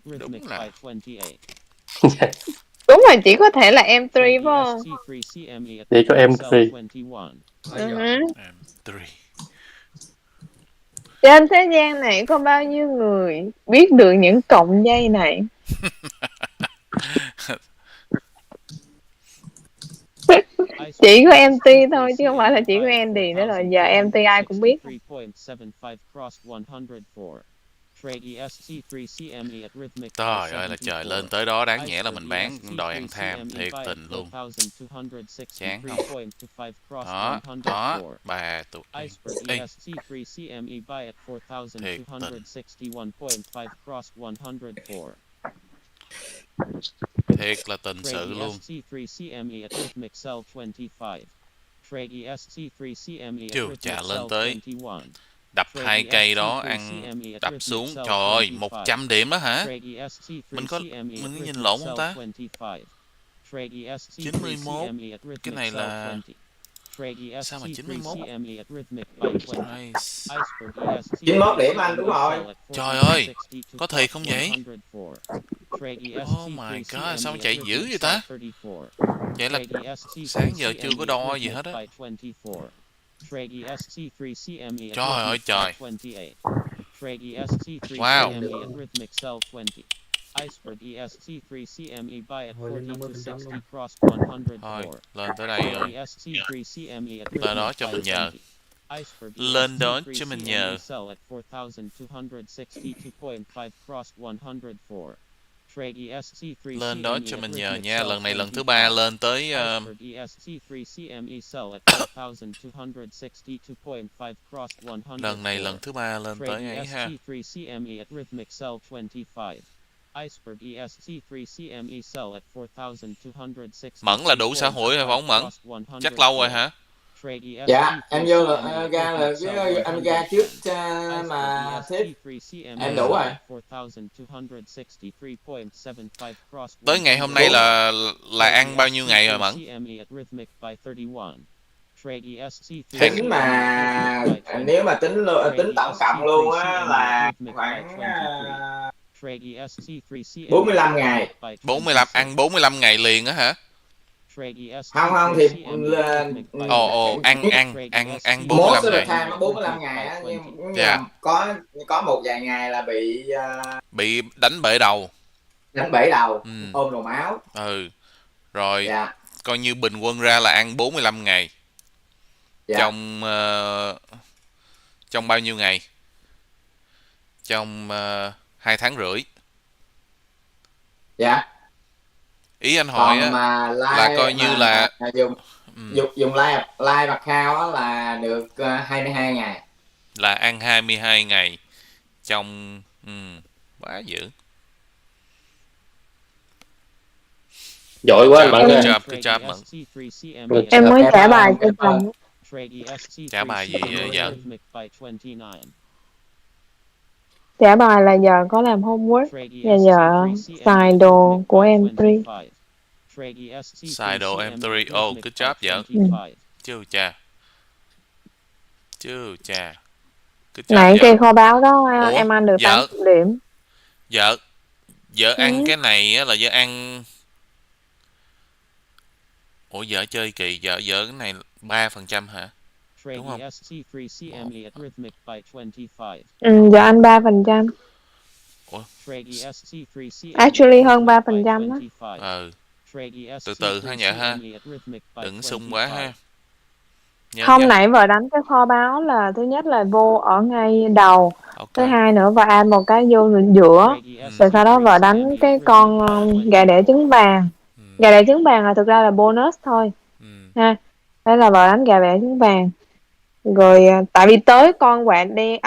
Đúng là. Đúng rồi, chỉ có thể là M3 phải không? Chỉ có M3. M3. Trên thế gian này có bao nhiêu người biết được những cọng dây này? Chỉ có MT thôi chứ không phải là chỉ có Andy nữa rồi. Giờ MT ai cũng biết. Trời ơi là trời, lên tới đó đáng nhẽ là mình bán đòi ăn tham, thiệt tình luôn. Chán không? Đó, bà tụi thiệt tình. Thiệt là tình sự luôn. Chưa chà, lên tới đập 2 cây đó, ăn đập xuống. Trời ơi, 100 điểm đó hả? Mình có nhìn lộn không ta? 91. Cái này là sao mà 91? Nice. 91 điểm anh, đúng rồi. Trời ơi, có thiệt không vậy? Oh my god, sao chạy dữ vậy ta? Vậy là sáng giờ chưa có đo gì hết á. Trời ơi trời. Wow. Iceberg ESC3 CME buy at Hồi lên 40 to 50% 60 luôn. cross Thôi 104. lên tới đây rồi. ESC3 CME at Lên đó rhythmic cho by mình nhờ. 20. Iceberg Lên đó ESC3 cho mình CME nhờ. sell at 4,262.5 cross 104. Trade ESC3 Lên đó CME cho at mình nhờ rhythmic nha. sell Lần này lần thứ 25. 3 lên tới Iceberg ESC3 CME sell at 4,262.5 cross 104. lần này lần thứ 3 lên Trade tới ấy ha. ESC3 CME at rhythmic sell 25. Iceberg ESC3 CME sell at 4,260. Mẫn là đủ xã hội rồi phải không Mẫn? Chắc lâu rồi hả? Dạ em vô là ra là cái em ra trước mà thích em đủ rồi. Tới ngày hôm nay là ăn bao nhiêu ngày rồi Mẫn? Tính mà nếu mà tính tổng cộng luôn á là khoảng 45 ngày. 45 ăn 45 ngày liền á hả? Không thì ăn 45 most of the ngày. time 45 ngày á, nhưng Dạ. mà có một vài ngày là bị đánh bể đầu. đánh bể đầu, ôm đồ máu. Rồi dạ. Coi như bình quân ra là ăn 45 ngày. Dạ. Trong bao nhiêu ngày? Trong 2 tháng rưỡi. Dạ. Ý anh hỏi á, là coi như là dùng live account á là được 22 ngày. Là ăn 22 ngày trong quá dữ. Giỏi quá anh Mẫn ơi. Good job Mẫn. Em mới trả bài cho chồng. Trả bài gì vợ? Trả bài là giờ có làm homework và giờ xài đồ của M3. Xài đồ M3. Good job vợ. Chứ cha. Good job, Nãy cây kho báo đó em ăn được 80 điểm. Vợ ăn cái này á là vợ ăn. Ủa vợ chơi kỳ, vợ cái này 3% hả? Đúng không? Vợ ăn 3%. Actually hơn 3% đó. Từ từ ha vợ ha. Đừng sung quá ha. Không, nãy vợ đánh cái kho báo là thứ nhất là vô ở ngay đầu, thứ hai nữa vợ ăn một cái vô giữa, rồi sau đó vợ đánh cái con gà đẻ trứng vàng. Gà đẻ trứng vàng là thực ra là bonus thôi ha. Thế là vợ đánh gà đẻ trứng vàng, rồi tại vì tới con quạ đen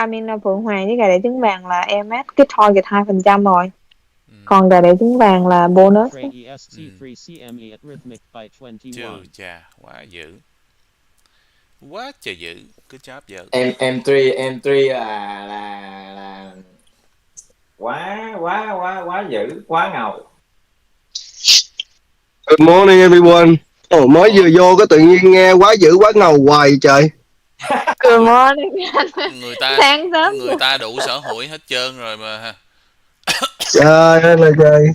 Phượng Hoàng với gà đẻ trứng vàng là em át cái target 2% rồi, còn gà đẻ trứng vàng là bonus. Chà, quá dữ. Quá trời dữ. Cứ chớp vợ. M3 là quá dữ, quá ngầu. Good morning everyone. Mới vừa vô cái tự nhiên nghe quá dữ quá ngầu hoài trời. Good morning. Người ta đủ sở hữu hết trơn rồi mà. Trời ơi là trời.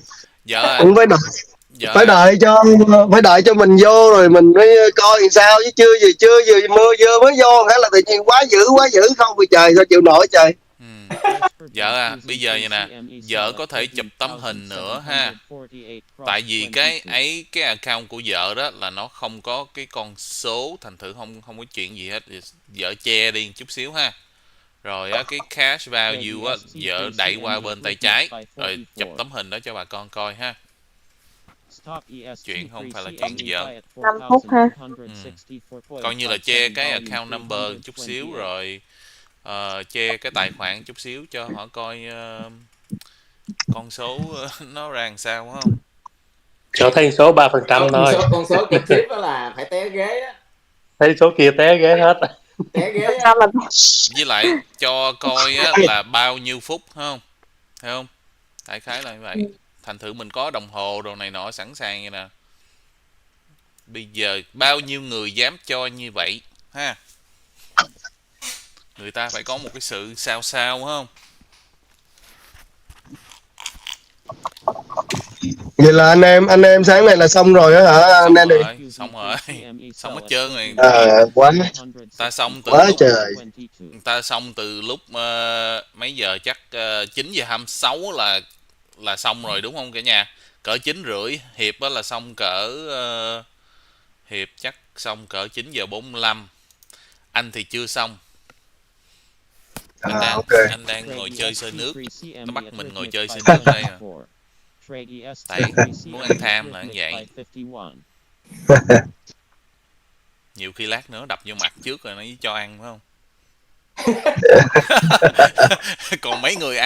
Vợ cũng phải đợi cho mình vô rồi mình mới coi làm sao, chứ chưa gì mưa vừa mới vô hay là tự nhiên quá dữ không vì trời sao chịu nổi trời. Vợ bây giờ vậy nè, vợ có thể chụp tấm hình nữa ha. Tại vì cái account của vợ đó là nó không có cái con số, thành thử không có chuyện gì hết. Vợ che đi chút xíu ha. Rồi cái cash value á, vợ đẩy qua bên tay trái, rồi chụp tấm hình đó cho bà con coi ha. Chuyện không phải là chuyện gì vợ. 5 phút ha. Coi như là che cái account number chút xíu, rồi che cái tài khoản chút xíu cho họ coi con số nó ra làm sao không? Cho thấy số 3% thôi. Con số trực tiếp đó là phải té ghế á. Thấy số kia té ghế hết. Té ghế á. Với lại cho coi á, là bao nhiêu phút không? Thấy không? Đại khái là như vậy. Thành thử mình có đồng hồ đồ này nọ sẵn sàng vậy nè. Bây giờ bao nhiêu người dám cho như vậy ha? Người ta phải có một cái sự sao không? Vậy là anh em sáng này là xong rồi đó hả anh em? Xong rồi hết trơn rồi. Quá ta xong từ quá lúc trời. Ta xong từ lúc mấy giờ, chắc 9 giờ 26 là là xong rồi đúng không cả nhà? Cỡ 9:30 hiệp á là xong cỡ hiệp chắc xong cỡ 9:45. Anh thì chưa xong. Anh đang ngồi chơi xơi nước. Nó bắt mình ngồi chơi xơi nước đây à. Tại muốn ăn tham là như vậy. Nhiều khi lát nữa đập vô mặt trước rồi nó cho ăn phải không? Còn mấy người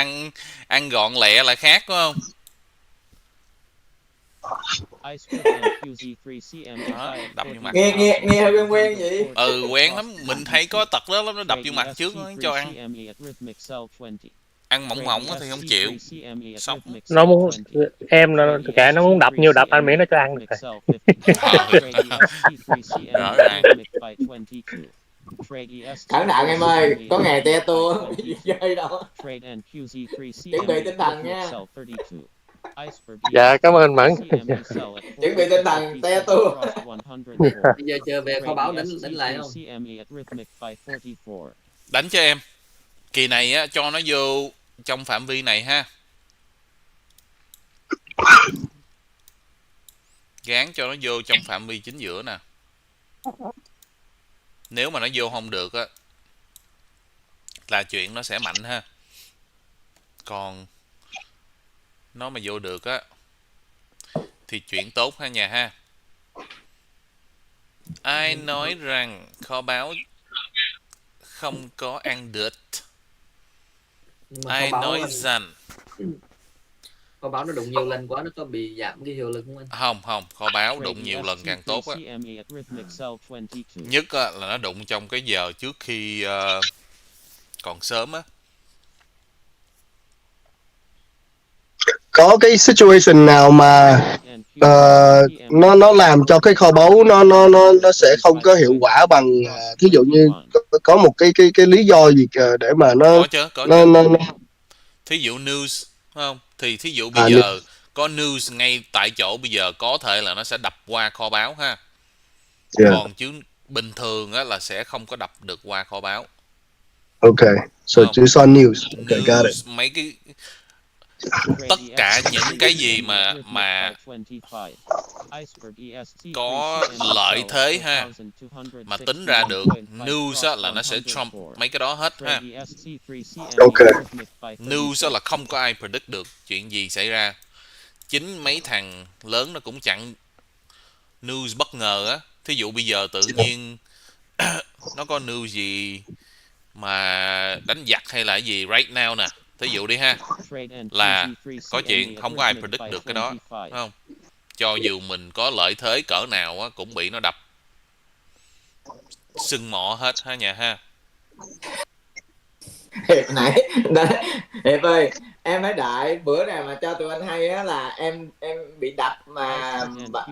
ăn gọn lẹ là khác phải không? Đó, đập vô mặt. Nghe quen vậy. Ừ, quen lắm, mình hay có tật đó lắm, nó đập vô mặt trước nó cho ăn. Ăn mỏng mỏng thì không chịu. Sốc. Nó muốn em nó kệ nó muốn đập nhiều đập anh miễn nó cho ăn được rồi. Rõ ràng. Cẩn thận em ơi, có ngày te tua chơi đâu. Chuẩn bị tinh thần nha. Dạ cảm ơn Mẫn. Chuẩn bị tinh thần te tua. Bây giờ chờ về kho báu đánh lại không? Đánh cho em. Kỳ này á cho nó vô trong phạm vi này ha. Gán cho nó vô trong phạm vi chính giữa nè. Nếu mà nó vô không được á là chuyện nó sẽ mạnh ha. Còn nó mà vô được á thì chuyện tốt ha nhà ha. Ai nói rằng kho báu không có ăn được? Ai nói rằng kho báu nó đụng nhiều lần quá nó có bị giảm cái hiệu lực không anh? Không, kho báu đụng nhiều lần càng tốt á. Nhất á, là nó đụng trong cái giờ trước khi còn sớm á. Có cái situation nào mà nó làm cho cái kho báu nó sẽ không có hiệu quả bằng thí dụ như có một cái lý do gì để mà nó có thí dụ news không? Thì thí dụ bây giờ có news ngay tại chỗ bây giờ có thể là nó sẽ đập qua kho báu ha. Còn chứ bình thường á là sẽ không có đập được qua kho báu. Ok, so chỉ so news. Okay, got it. Mấy cái tất cả những cái gì mà có lợi thế ha mà tính ra được news á, là nó sẽ trump mấy cái đó hết ha. Ok. News á, là không có ai predict được chuyện gì xảy ra. Chính mấy thằng lớn nó cũng chặn news bất ngờ á. Thí dụ bây giờ tự nhiên nó có news gì mà đánh giặc hay là gì right now nè, thí dụ đi ha, là có chuyện không có ai predict được cái đó, phải không? Cho dù mình có lợi thế cỡ nào á cũng bị nó đập sưng mọ hết ha nhà ha. Hiệp nãy Hiệp ơi, em nói đại bữa nào mà cho tụi anh hay á là em bị đập mà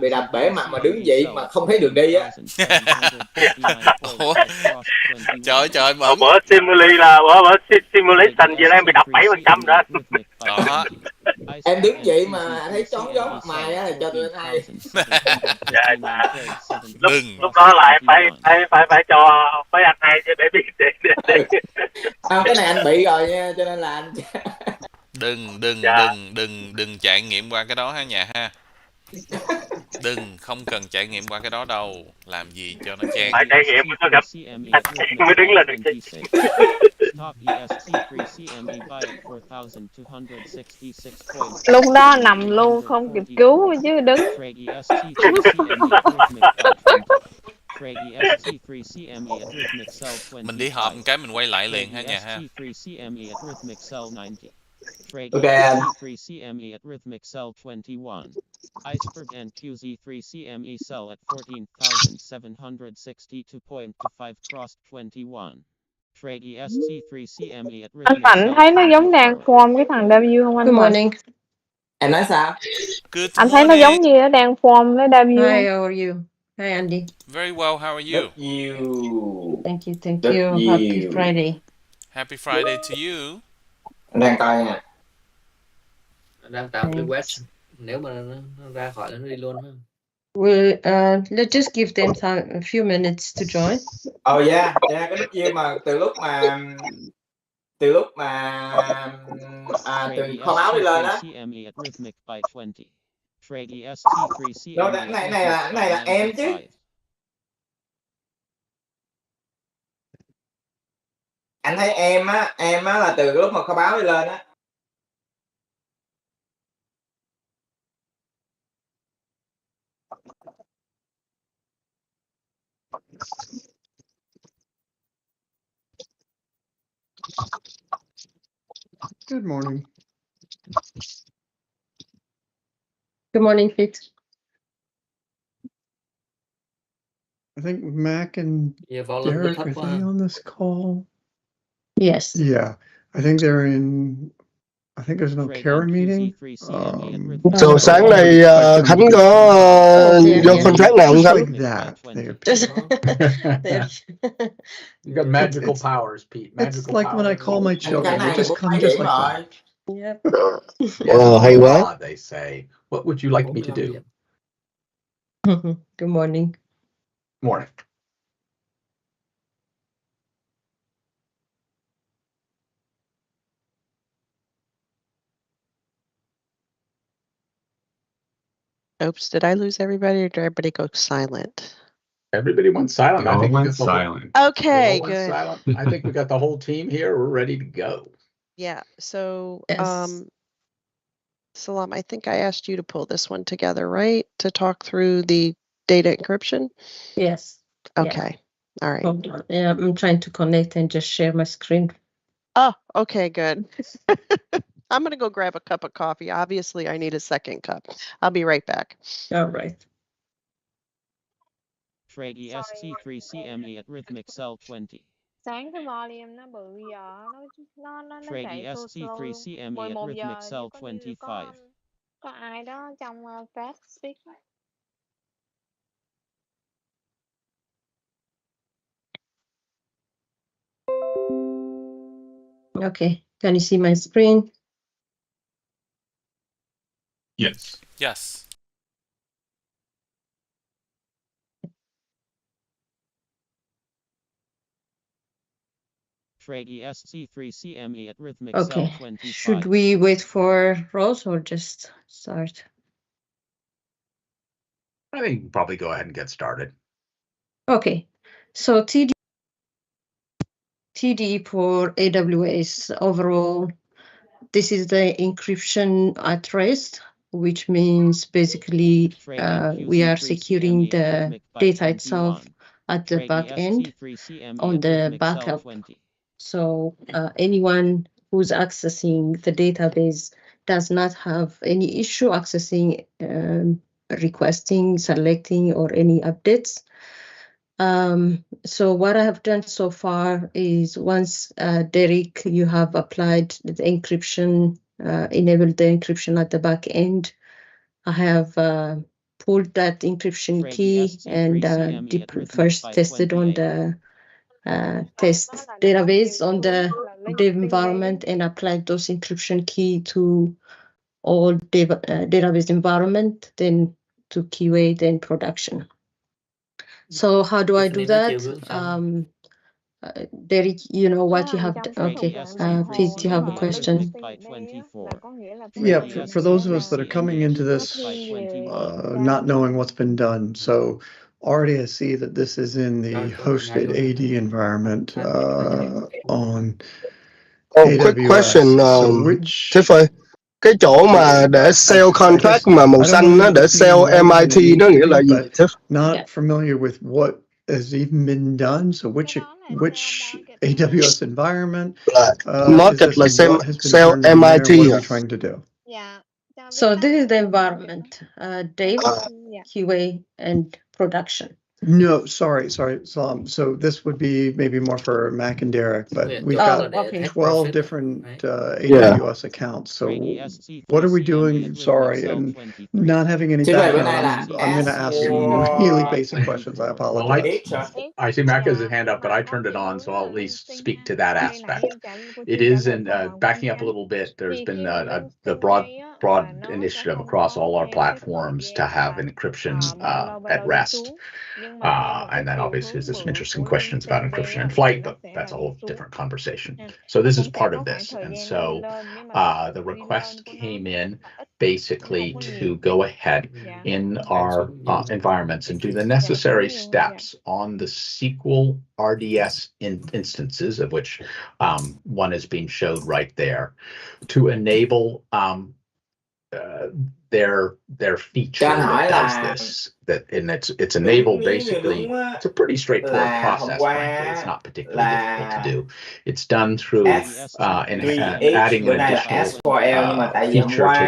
bị đập bể mặt mà đứng dậy mà không thấy đường đi á. Ủa? Trời ơi Mẫn. Bữa simulation giờ em bị đập 7% đó. Đó. Em đứng dậy mà thấy chón gió mặt mày á là cho tụi anh hay. Lúc đó là em phải cho mấy anh hay để biết Không, cái này anh bị rồi nha, cho nên là anh đừng trải nghiệm qua cái đó ha nhà ha. Không cần trải nghiệm qua cái đó đâu, làm gì cho nó chán. Phải trải nghiệm mới gặp mới đứng lên được. Lúc đó nằm luôn không kịp cứu chứ đứng. Mình đi họp một cái mình quay lại liền ha nhà ha. Ok anh. QZ3CME at Rhythmic Cell 21. Iceberg and QZ3CME sell at 14,762.25 crossed 21. Trade EST3CME at Anh Mạnh thấy nó giống đang form cái thằng W không anh? Good morning. Em nói sao? Anh thấy nó giống như nó đang form với W. Hi, how are you? Hi, Andy. Very well, how are you? Thank you. Happy Friday. Happy Friday to you. Đang coi nha. Đang tạo cái web, nếu mà nó ra khỏi nó đi luôn ha. Let's just give them a few minutes to join. Yeah, cái lúc mà từ lúc mà từ lúc mà từ kho báu đi lên á. Rồi này là em chứ. Anh thấy em á là từ lúc mà kho báu đi lên á. Good morning. Good morning, Fitz. I think Mac and Derek, are they on this call? Yes. Yeah, I think they're in. I think there's no Karen meeting. So sáng nay Khánh có vô contract nào không Just Khánh? like that. You got magical powers, Pete. Magical It's like when I call my children, they just come just like that. Yep. Hay quá. They say, what would you like me to do? Good morning. Morning. Oops, did I lose everybody or did everybody go silent? Everybody went silent. I think we got silent. Okay, went good. silent. I think we got the whole team here. We're ready to go. Yeah, so Yes. Salam, I think I asked you to pull this one together, right? To talk through the data encryption? Yes. Okay. All right. Hold on. Yeah, I'm trying to connect and just share my screen. Oh, okay, good. I'm going to go grab a cup of coffee. Obviously, I need a second cup. I'll be right back. All right. Trade EST3 CME at Rhythmic Cell 20. Sáng cái volume nó bự giờ nó Trade chạy EST3 CME at 11 giờ Rhythmic Cell 25. có ai đó trong fast speak. Okay. Can you see my screen? Yes. Yes. Trade EST3 CME at Rhythmic Cell Okay. 25. Should we wait for Rose or just start? I think you can probably go ahead and get started. Okay. So TD for AWS overall, this is the encryption at rest, which means basically we are securing the data itself at the back end on the backup. So anyone who's accessing the database does not have any issue accessing, requesting, selecting, or any updates. So what I have done so far is once, Derek, you have applied the encryption, enabled the encryption at the back end, I have pulled that encryption key and first tested on the test database on the dev environment and applied those encryption key to all database environment, then to QA, then production. So how do I do that? Derek, you know what you have done. Okay, Pete, you have a question? Yeah, for those of us that are coming into this not knowing what's been done, so already I see that this is in the hosted AD environment on AWS. Quick question, So which Tiff ơi, cái chỗ mà để sell contract mà màu xanh nó để sell MIT nó nghĩa là gì Tiff? Not familiar with what has even been done. So which AWS environment market là sell MIT what are we trying to do? So this is the environment, Dave, QA, and production. No, sorry, Salam. So this would be maybe more for Mac and Derek, but we've got 12 different AWS accounts. So what are we doing? Sorry, and not having any background, I'm going to ask some really basic questions. I apologize. I see Mac has his hand up, but I turned it on, so I'll at least speak to that aspect. It is, and backing up a little bit, there's been the broad broad initiative across all our platforms to have encryption at rest. And then obviously there's some interesting questions about encryption in flight, but that's a whole different conversation. So this is part of this. And so the request came in basically to go ahead in our environments and do the necessary steps on the SQL RDS instances, of which one is being showed right there, to enable their feature that does this. And it's enabled basically. It's a pretty straightforward process, frankly. It's not particularly difficult to do. It's done through adding an additional feature to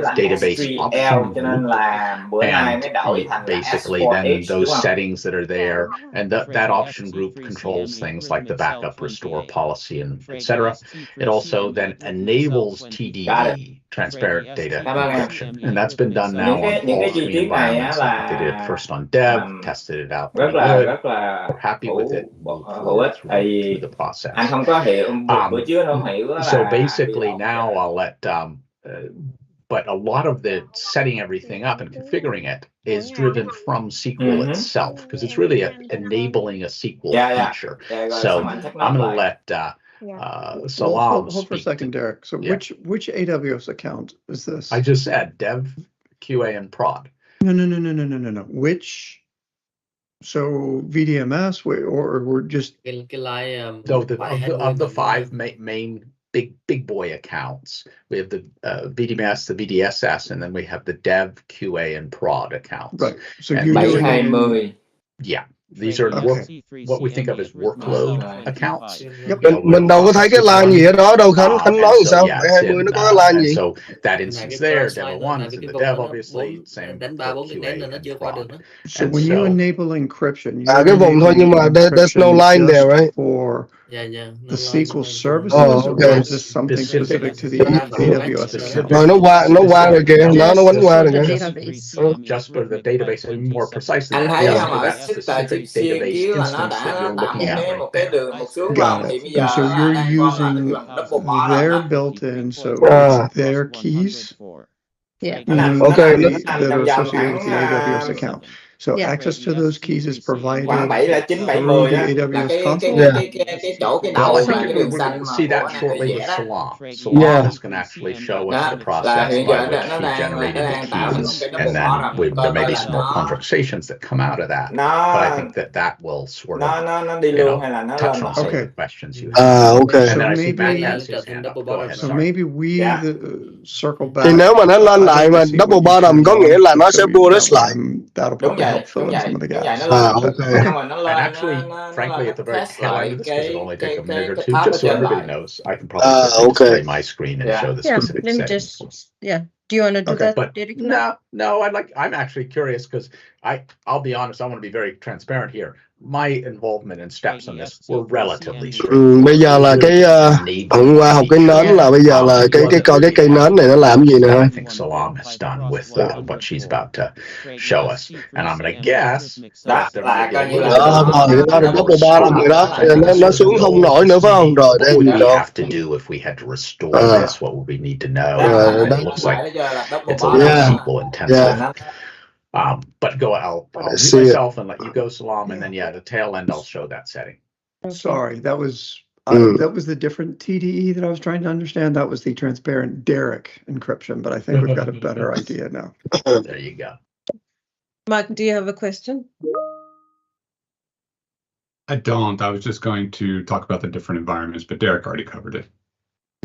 the database option group, and basically then those settings that are there, and that option group controls things like the backup restore policy and etc. It also then enables TDE, transparent data encryption, and that's been done now on all three environments. I think they did it first on dev, tested it out pretty good. We're happy with it. Moved through the process. Anh không có hiểu bữa trước không hiểu là so basically now I'll let but a lot of the setting everything up and configuring it is driven from SQL itself, because it's really enabling a SQL feature. So I'm going to let Salam hold for a second, Derek. So which AWS account is this? I just said dev, QA, and prod. No. Which? So VDMS, or we're just of the five main big boy accounts. We have the VDMS, the VDSS, and then we have the dev, QA, and prod accounts. Right. So you're doing. Yeah. These are what we think of as workload accounts. Mình đâu có thấy cái line gì ở đó đâu, Khánh nói làm sao? 20 nó có cái line gì? So that instance there, Dev 1 is in the dev, obviously, same for QA and prod. So when you enable encryption, cái vùng thôi, nhưng mà there's no line there, right? For the SQL services, or is this something specific to the AWS account? Rồi nó qua rồi kìa, nó quánh qua rồi kìa. Just for the database, and more precisely, anh thấy không, ở specific database instance that you're looking at right there. Got it. And so you're using their built-in, so it's their keys. Yeah. Okay. That are associated with the AWS account. So access to those keys is provided through the AWS console. We'll see that shortly with Salam. Salam is going to actually show us the process by which he generated the keys, and then there may be some more conversations that come out of that. But I think that will sort of touch on some of the questions you have. Okay. And then I see Matt has his hand up. Go ahead. So maybe we circle back. Thì nếu mà nó lên lại mà double bottom có nghĩa là nó sẽ bullish lại. That'll probably help fill in some of the gaps. Okay. And actually, frankly, at the very tail end of this, because it'll only take a minute or two, just so everybody knows, I can probably display my screen and show the specific let me settings. Do you want to do that, But Derek? no, I'm actually curious, because I'll be honest, I want to be very transparent here. My involvement and steps on this were relatively straight. Bây giờ là cái hôm qua học cái nến là bây giờ là cái coi cái cây nến này nó làm gì nữa. I think Salam has done with what she's about to show us, and I'm going to guess that there might be a little Đó double bottom rồi đó, nó xuống không nổi nữa phải không? Rồi what would we have to do if we had to restore this? What would we need to know? It looks like it's a little SQL intensive. But I'll mute myself and let you go, Salam, and then the tail end I'll show that setting. Sorry, that was the different TDE that I was trying to understand. That was the transparent Derek encryption, but I think we've got a better idea now. There you go. Mark, do you have a question? I don't. I was just going to talk about the different environments, but Derek already covered it.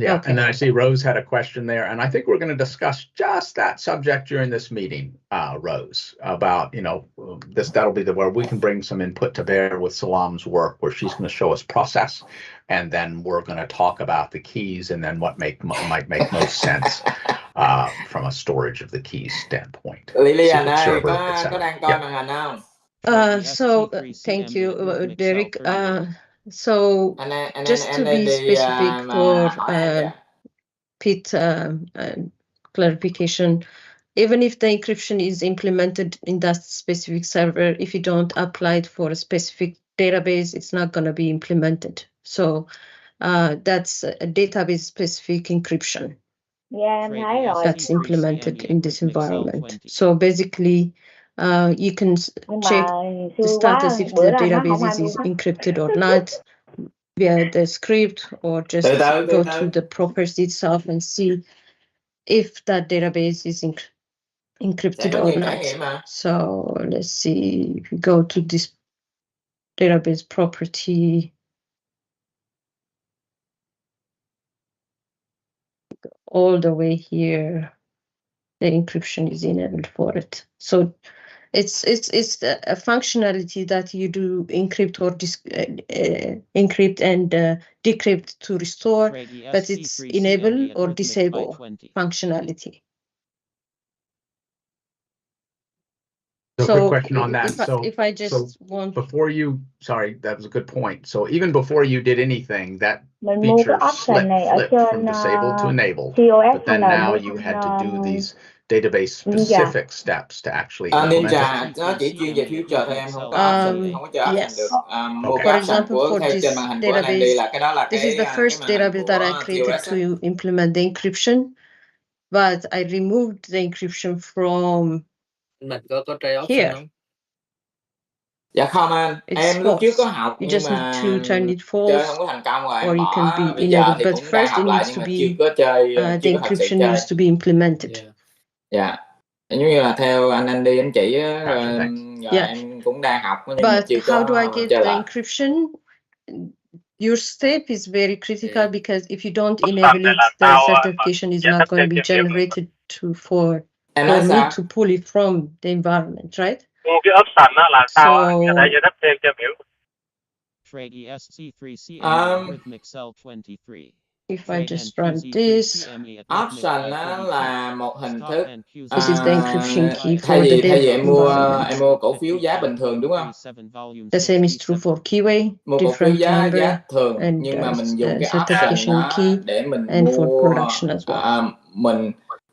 Yeah, Okay. and then I see Rose had a question there, and I think we're going to discuss just that subject during this meeting, Rose, about, that'll be where we can bring some input to bear with Salam's work, where she's going to show us process, and then we're going to talk about the keys and then what might make most sense from a storage of the keys standpoint. Lilian ơi, Server, có etc. đang coi màn hình không? So thank you, Derek. So just to be specific for Pete clarification, even if the encryption is implemented in that specific server, if you don't apply it for a specific database, it's not going to be implemented. So that's a database specific encryption. Dạ em thấy rồi. that's implemented in this environment. So basically, you can Nhưng mà check the xưa quá, status if bữa the là nó không ai database mua is hết. encrypted or not via the script, or just go to the property itself and see if that database is Sẽ encrypted có or nhiều trải not. nghiệm mà. So let's see, if we go to this database property, all the way here, the encryption is enabled for it. So it's a functionality that you do encrypt or encrypt and decrypt to restore, but it's enable or disable functionality. So quick question on that. If I just want, before you, sorry, that was a good point. So even before you did anything, that Mình mua cái feature option này ở flipped trên from disabled to enabled. COS But then hay là now mua you trên had to do these database specific steps to actually implement Ninja it. nó chỉ chuyên về future thôi em, không có option, không có chơi option yes. được. Mua Okay. cái For option example, của for theo this trên màn hình của anh Andy database, là cái đó là this cái is the first màn hình database that I của created TOS to á. implement the encryption, but I removed the encryption from Mình có try option here. không? Dạ không anh, It's em lúc trước có false. học You nhưng just need mà to turn it chơi không false, có thành công rồi em or you can bỏ. be Bây giờ enabled. thì But cũng đang first, học it lại needs nhưng to mà be chưa có chơi, the chưa có thật sự encryption chơi. needs to be implemented. Yeah. Dạ, giống như là theo anh Andy anh chỉ á, Gotcha, rồi thanks. Yeah. em cũng đang học nhưng mà But chưa how do I có get chơi the lại. encryption? Your step is very critical, Yeah. because if you don't enable it, the certification is not going to be generated for Em nói me sao? to pull it from the environment, right? Cái option đó là sao anh có thể So giải thích thêm cho em hiểu. Trade ESC3CME at Rhythmic Cell 23. if I just run this, Option á là một hình thức this is the encryption key thay for the vì dev em environment. mua cổ phiếu giá bình thường đúng không? The same is true for keyway, Mua cổ phiếu different giá number, thường and nhưng mà mình dùng cái option certification đó key, để mình and for mua production as well.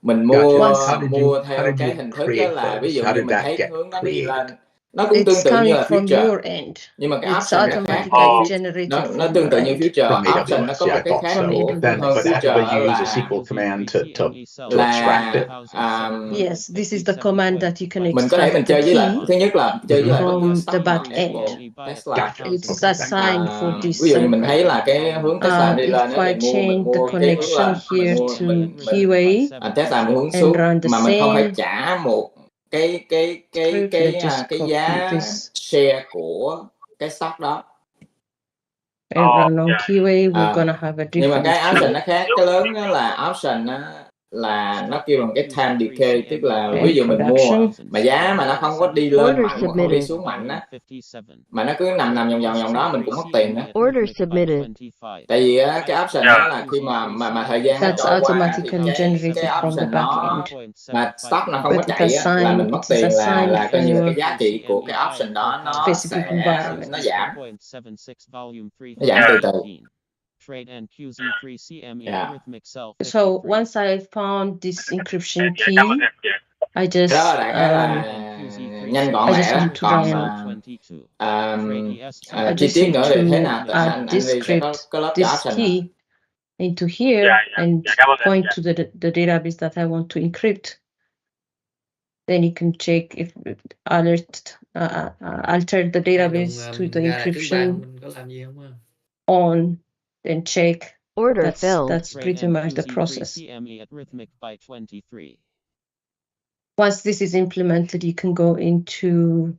mình Gotcha. mua How theo did cái you hình thức đó create là ví those? dụ How như did mình that thấy cái get hướng nó đi created? lên, nó cũng tương It's tự như coming là from future, your end. nhưng mà cái It's option nó khác. automatically generated Nó from tương your tự như end. From future. Option nó AWS, có yeah, một I cái thought khác so. của Then, hơn but future you use a là SQL command to extract it. Yes, this is the command that you can mình có thể mình extract the chơi với lại key thứ nhất là chơi với lại bất cứ from stock the back market end. của Tesla. It's assigned for this Ví dụ như mình server. thấy là cái hướng Tesla đi lên If á I thì mình change the mua cái hướng connection lên, here to keyway Tesla mình hướng and xuống run the mà mình không phải same trả một cái script, let's just cái copy giá this share của cái stock đó. and run on keyway, we're gonna have a Nhưng mà different cái option key. nó khác, cái lớn đó là option là nó kêu bằng cái time decay, tức là ví dụ mình mua mà giá mà nó không có đi lên mạnh mà không đi xuống mạnh á, mà nó cứ nằm vòng đó mình cũng mất tiền đó. Order submitted. Tại vì cái option đó là khi mà thời gian nó That's trôi qua thì automatically generated cái from the option back đó end. mà stock nó không có But chạy á, là mình mất tiền, là assigned coi như là cái for giá trị của cái option đó nó specific sẽ environment. nó giảm từ từ. Yeah. So once I found this encryption key, I just Đó là cái là nhanh gọn I lẹ just đó. need to Còn I chi just tiết need nữa thì thế nào to anh add this Lee sẽ script, có lớp this cho option. key into here and point to the database that I want to encrypt. Then you can check if alter the database to the encryption on, then check. Order filled. That's pretty much the process. Once this is implemented, you can go into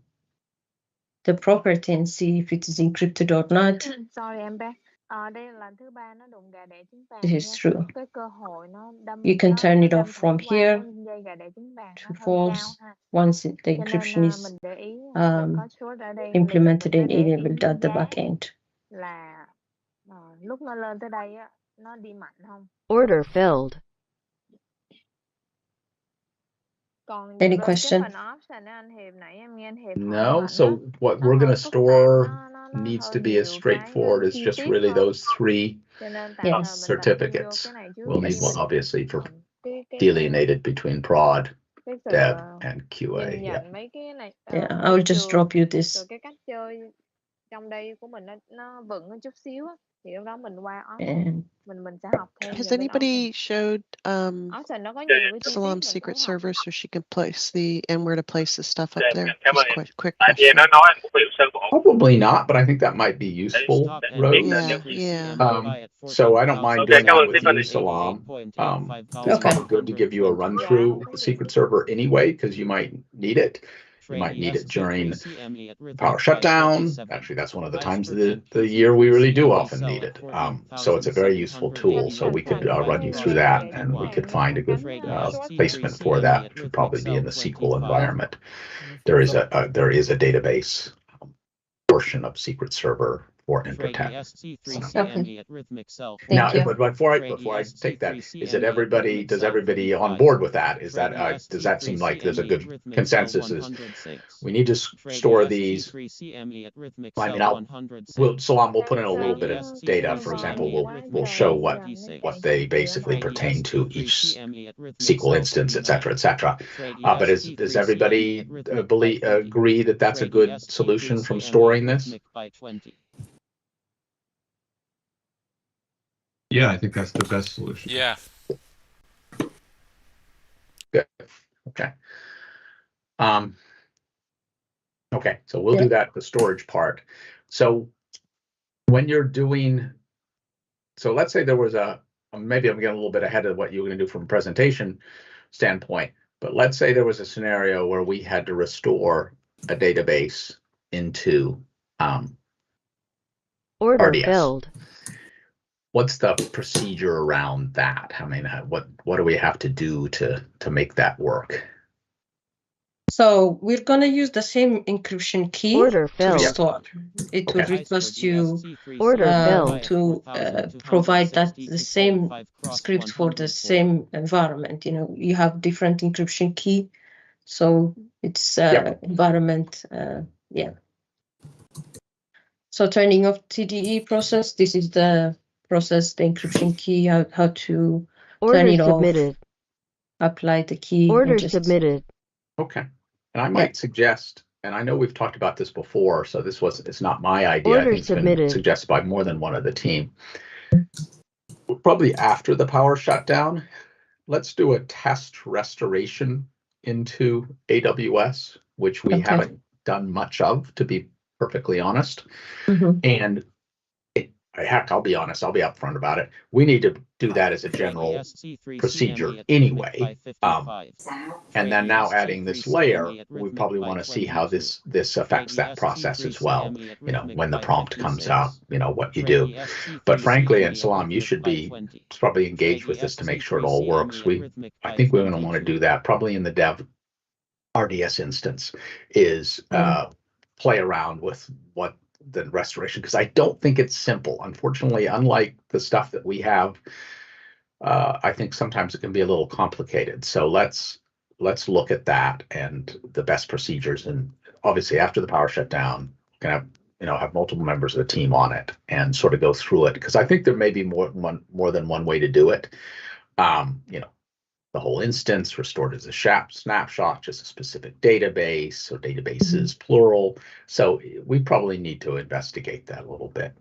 the property and see if it is encrypted or not. Sorry em bé. Đây là lần thứ 3 nó đụng gà đẻ trứng vàng. It is true. Cái cơ hội nó đâm. You can turn it off from here dây gà đẻ trứng vàng to false once the encryption is implemented and enabled at the back end. Là lúc nó lên tới đây á, nó đi mạnh không? Order filled. Any question? No. So what we're going to store needs to be as straightforward as just really those three certificates. We'll need one obviously for delineated between prod, dev, and QA. Yeah, I will just drop you this trong đây của mình nó vững hơn chút xíu á, thì lúc đó mình qua And mình sẽ học thêm Has về bên anybody showed Ocean nó có nhiều cái chi tiết Salam's mình secret cũng học. server so she can place the and where to place the stuff up there? Cảm ơn Just em. quick Tại vì question. nó nói một liệu sơ bộ. Probably not, but I think that might be useful, Rose. Yeah. So I don't mind doing Okay, that cảm ơn with you, Tiffany. Salam. It's Okay. probably good to give you a run through the secret server anyway, because you might need it. You might need it during power shutdown. Actually, that's one of the times of the year we really do often need it. So it's a very useful tool. So we could run you through that, and we could find a good placement for that, which would probably be in the SQL environment. There is a database portion of secret server for Infotech. Now, but before I take that, is it everybody? Does everybody on board with that? Is that does that seem like there's a good consensus? Is we need to store these? I mean, Salam will put in a little bit of data. For example, we'll show what they basically pertain to each SQL instance, et cetera. But does everybody agree that that's a good solution from storing this? Yeah, I think that's the best solution. Yeah. Good. Okay. Okay, so we'll do that, the storage part. So when you're doing, so let's say there was maybe I'm getting a little bit ahead of what you were going to do from a presentation standpoint, but let's say there was a scenario where we had to restore a database into Order RDS. filled. What's the procedure around that? I mean, what do we have to do to make that work? so we're gonna use the same encryption key Order to filled. restore. It will Okay. request you Order filled. to provide that the same script for the same environment. You know, you have different encryption key, so it's environment. Yeah. So turning off TDE process. This is the process, the encryption key. How to Order turn it submitted. off. Apply the key. Order and just, submitted. Okay. And I might suggest, and I know we've talked about this before, so it's not my idea. I Order think it's been submitted. suggested by more than one of the team. Probably after the power shutdown, let's do a test restoration into AWS, which we haven't done much of, to be perfectly honest. And heck, I'll be honest, I'll be upfront about it. We need to do that as a general procedure anyway. And then now adding this layer, we probably want to see how this affects that process as well. You know, when the prompt comes out, you know, what you do. But frankly, and Salam, you should be probably engaged with this to make sure it all works. I think we're going to want to do that probably in the dev RDS instance, is play around with what the restoration, because I don't think it's simple. Unfortunately, unlike the stuff that we have, I think sometimes it can be a little complicated. So let's look at that and the best procedures. And obviously, after the power shutdown, we're gonna have multiple members of the team on it and sort of go through it, because I think there may be more than one way to do it. You know, the whole instance restored as a snapshot, just a specific database, or databases plural. So we probably need to investigate that a little bit.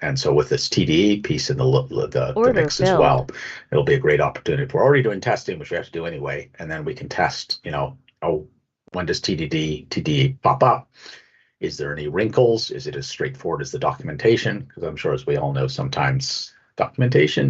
And so with this TDE piece in the mix as well, it'll be a great opportunity. If we're already doing testing, which we have to do anyway, and then we can test, you know, when does TDE pop up? Is there any wrinkles? Is it as straightforward as the documentation? Because I'm sure, as we all know, sometimes documentation